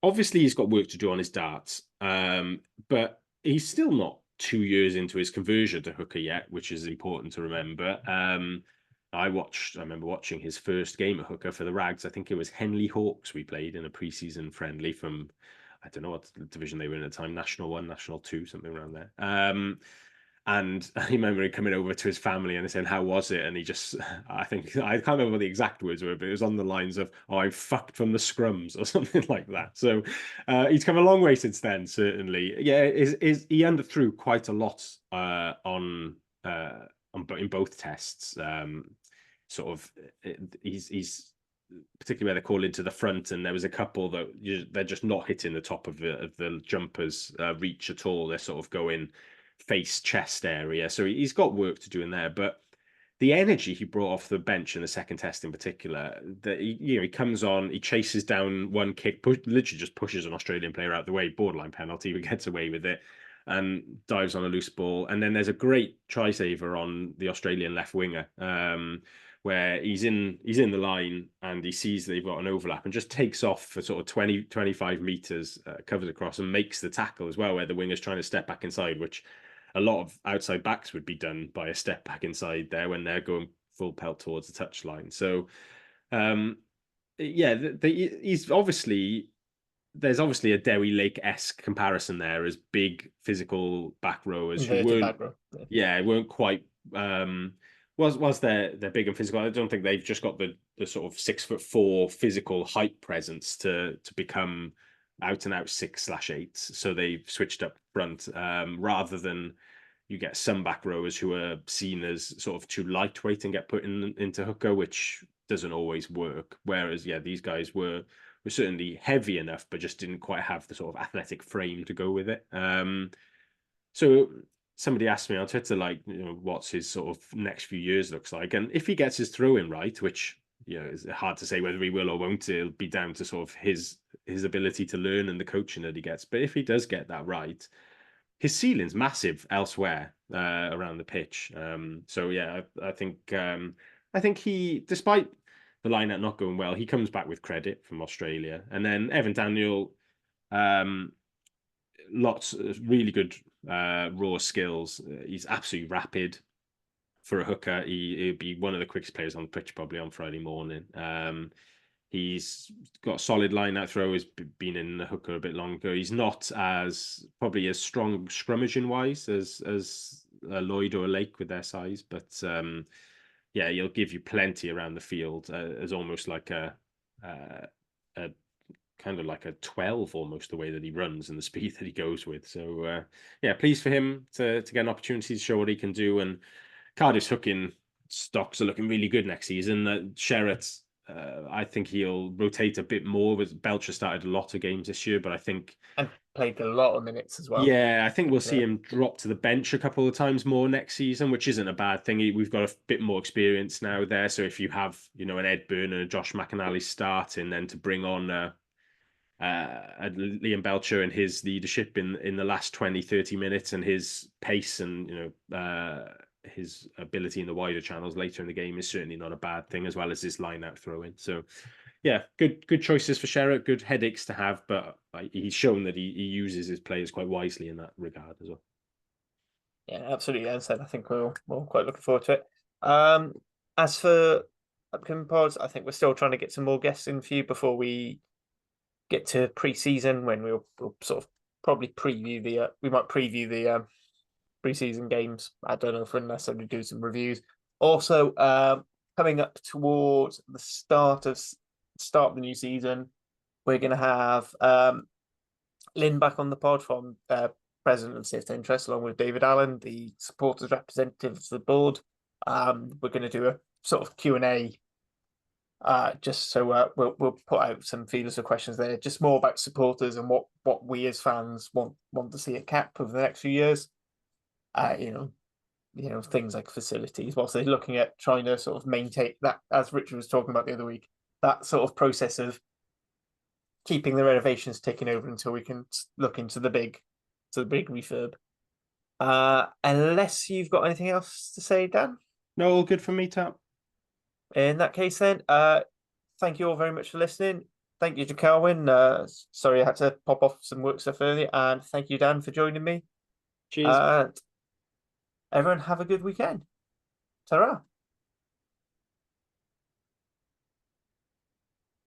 obviously he's got work to do on his darts, but he's still not 2 years into his conversion to hooker yet, which is important to remember. I remember watching his first game at hooker for the Rags. I think it was Henley Hawks we played in a preseason friendly from, I don't know what division they were in at the time, National 1, National 2, something around there. And I remember him coming over to his family and saying, how was it? And he just, I can't remember what the exact words were, but it was on the lines of, oh, I'm fucked from the scrums or something like that. So he's come a long way since then, certainly. Yeah, he underthrew quite a lot in both tests. He's particularly where they call into the front, and there was a couple that they're just not hitting the top of the jumpers reach at all. They're sort of going face chest area, so he's got work to do in there. But the energy he brought off the bench in the second test, in particular, that he comes on, he chases down one kick, literally just pushes an Australian player out the way, borderline penalty, but gets away with it, and dives on a loose ball. And then there's a great try saver on the Australian left winger, where he's in the line and he sees they've got an overlap and just takes off for sort of 20-25 meters, covers across and makes the tackle as well, where the winger's trying to step back inside, which a lot of outside backs would be done by a step back inside there when they're going full pelt towards the touchline. So, yeah, he's obviously, there's obviously a Derry Lake-esque comparison there as big physical back rowers who weren't, weren't quite, was they're big and physical. I don't think they've just got the sort of 6'4" physical height presence to become out and out 6/8s. So they've switched up front, rather than you get some back rowers who are seen as sort of too lightweight and get put into hooker, which doesn't always work. Whereas, yeah, these guys were certainly heavy enough, but just didn't quite have the sort of athletic frame to go with it. So somebody asked me on Twitter, like, what's his sort of next few years looks like. And if he gets his throw-in right, which, it's hard to say whether he will or won't, it'll be down to sort of his ability to learn and the coaching that he gets. But if he does get that right, his ceiling's massive elsewhere around the pitch. So yeah, I think he, despite the lineup not going well, he comes back with credit from Australia. And then Evan Daniel, lots of really good raw skills. He's absolutely rapid for a hooker. He'd be one of the quickest players on the pitch probably on Friday morning. He's got solid line out throw. He's been in the hooker a bit longer. He's not probably as strong scrummaging wise as a Lloyd or a Lake with their size, but yeah, he'll give you plenty around the field as almost like a kind of like a 12, almost, the way that he runs and the speed that he goes with. So yeah, pleased for him to get an opportunity to show what he can do. And Cardiff's hooking stocks are looking really good next season. Sherratt, I think he'll rotate a bit more. With Belcher started a lot of games this year, but I think and played a lot of minutes as well. Yeah, I think we'll see him drop to the bench a couple of times more next season, which isn't a bad thing. We've got a bit more experience now there. So if you have, an Ed Byrne and a Josh McAnally starting, then to bring on Liam Belcher and his leadership in the last 20-30 minutes and his pace and his ability in the wider channels later in the game is certainly not a bad thing, as well as his line out throw in. So yeah, good choices for Sherratt, good headaches to have, but he's shown that he uses his players quite wisely in that regard as well. Yeah, absolutely. As I said, I think we're quite looking forward to it. As for upcoming pods, I think we're still trying to get some more guests in for you before we get to pre-season, when we'll sort of probably preview the pre-season games. I don't know if we're necessarily do some reviews. Also, coming up towards the start of the new season, we're going to have Lynn back on the pod from President of Safety Interest, along with David Allen, the supporters representative of the board. We're going to do a sort of Q&A, just so we'll put out some feelers of questions there, just more about supporters and what we as fans want to see at CAP over the next few years. Things like facilities, whilst they're looking at trying to sort of maintain that, as Richard was talking about the other week, that sort of process of keeping the renovations taking over until we can look into the big refurb. Unless you've got anything else to say, Dan? No, all good for me, Tap. In that case, then, thank you all very much for listening. Thank you to Calvin. Sorry I had to pop off some work stuff earlier, and thank you, Dan, for joining me. Cheers. Everyone have a good weekend. Ta-ra.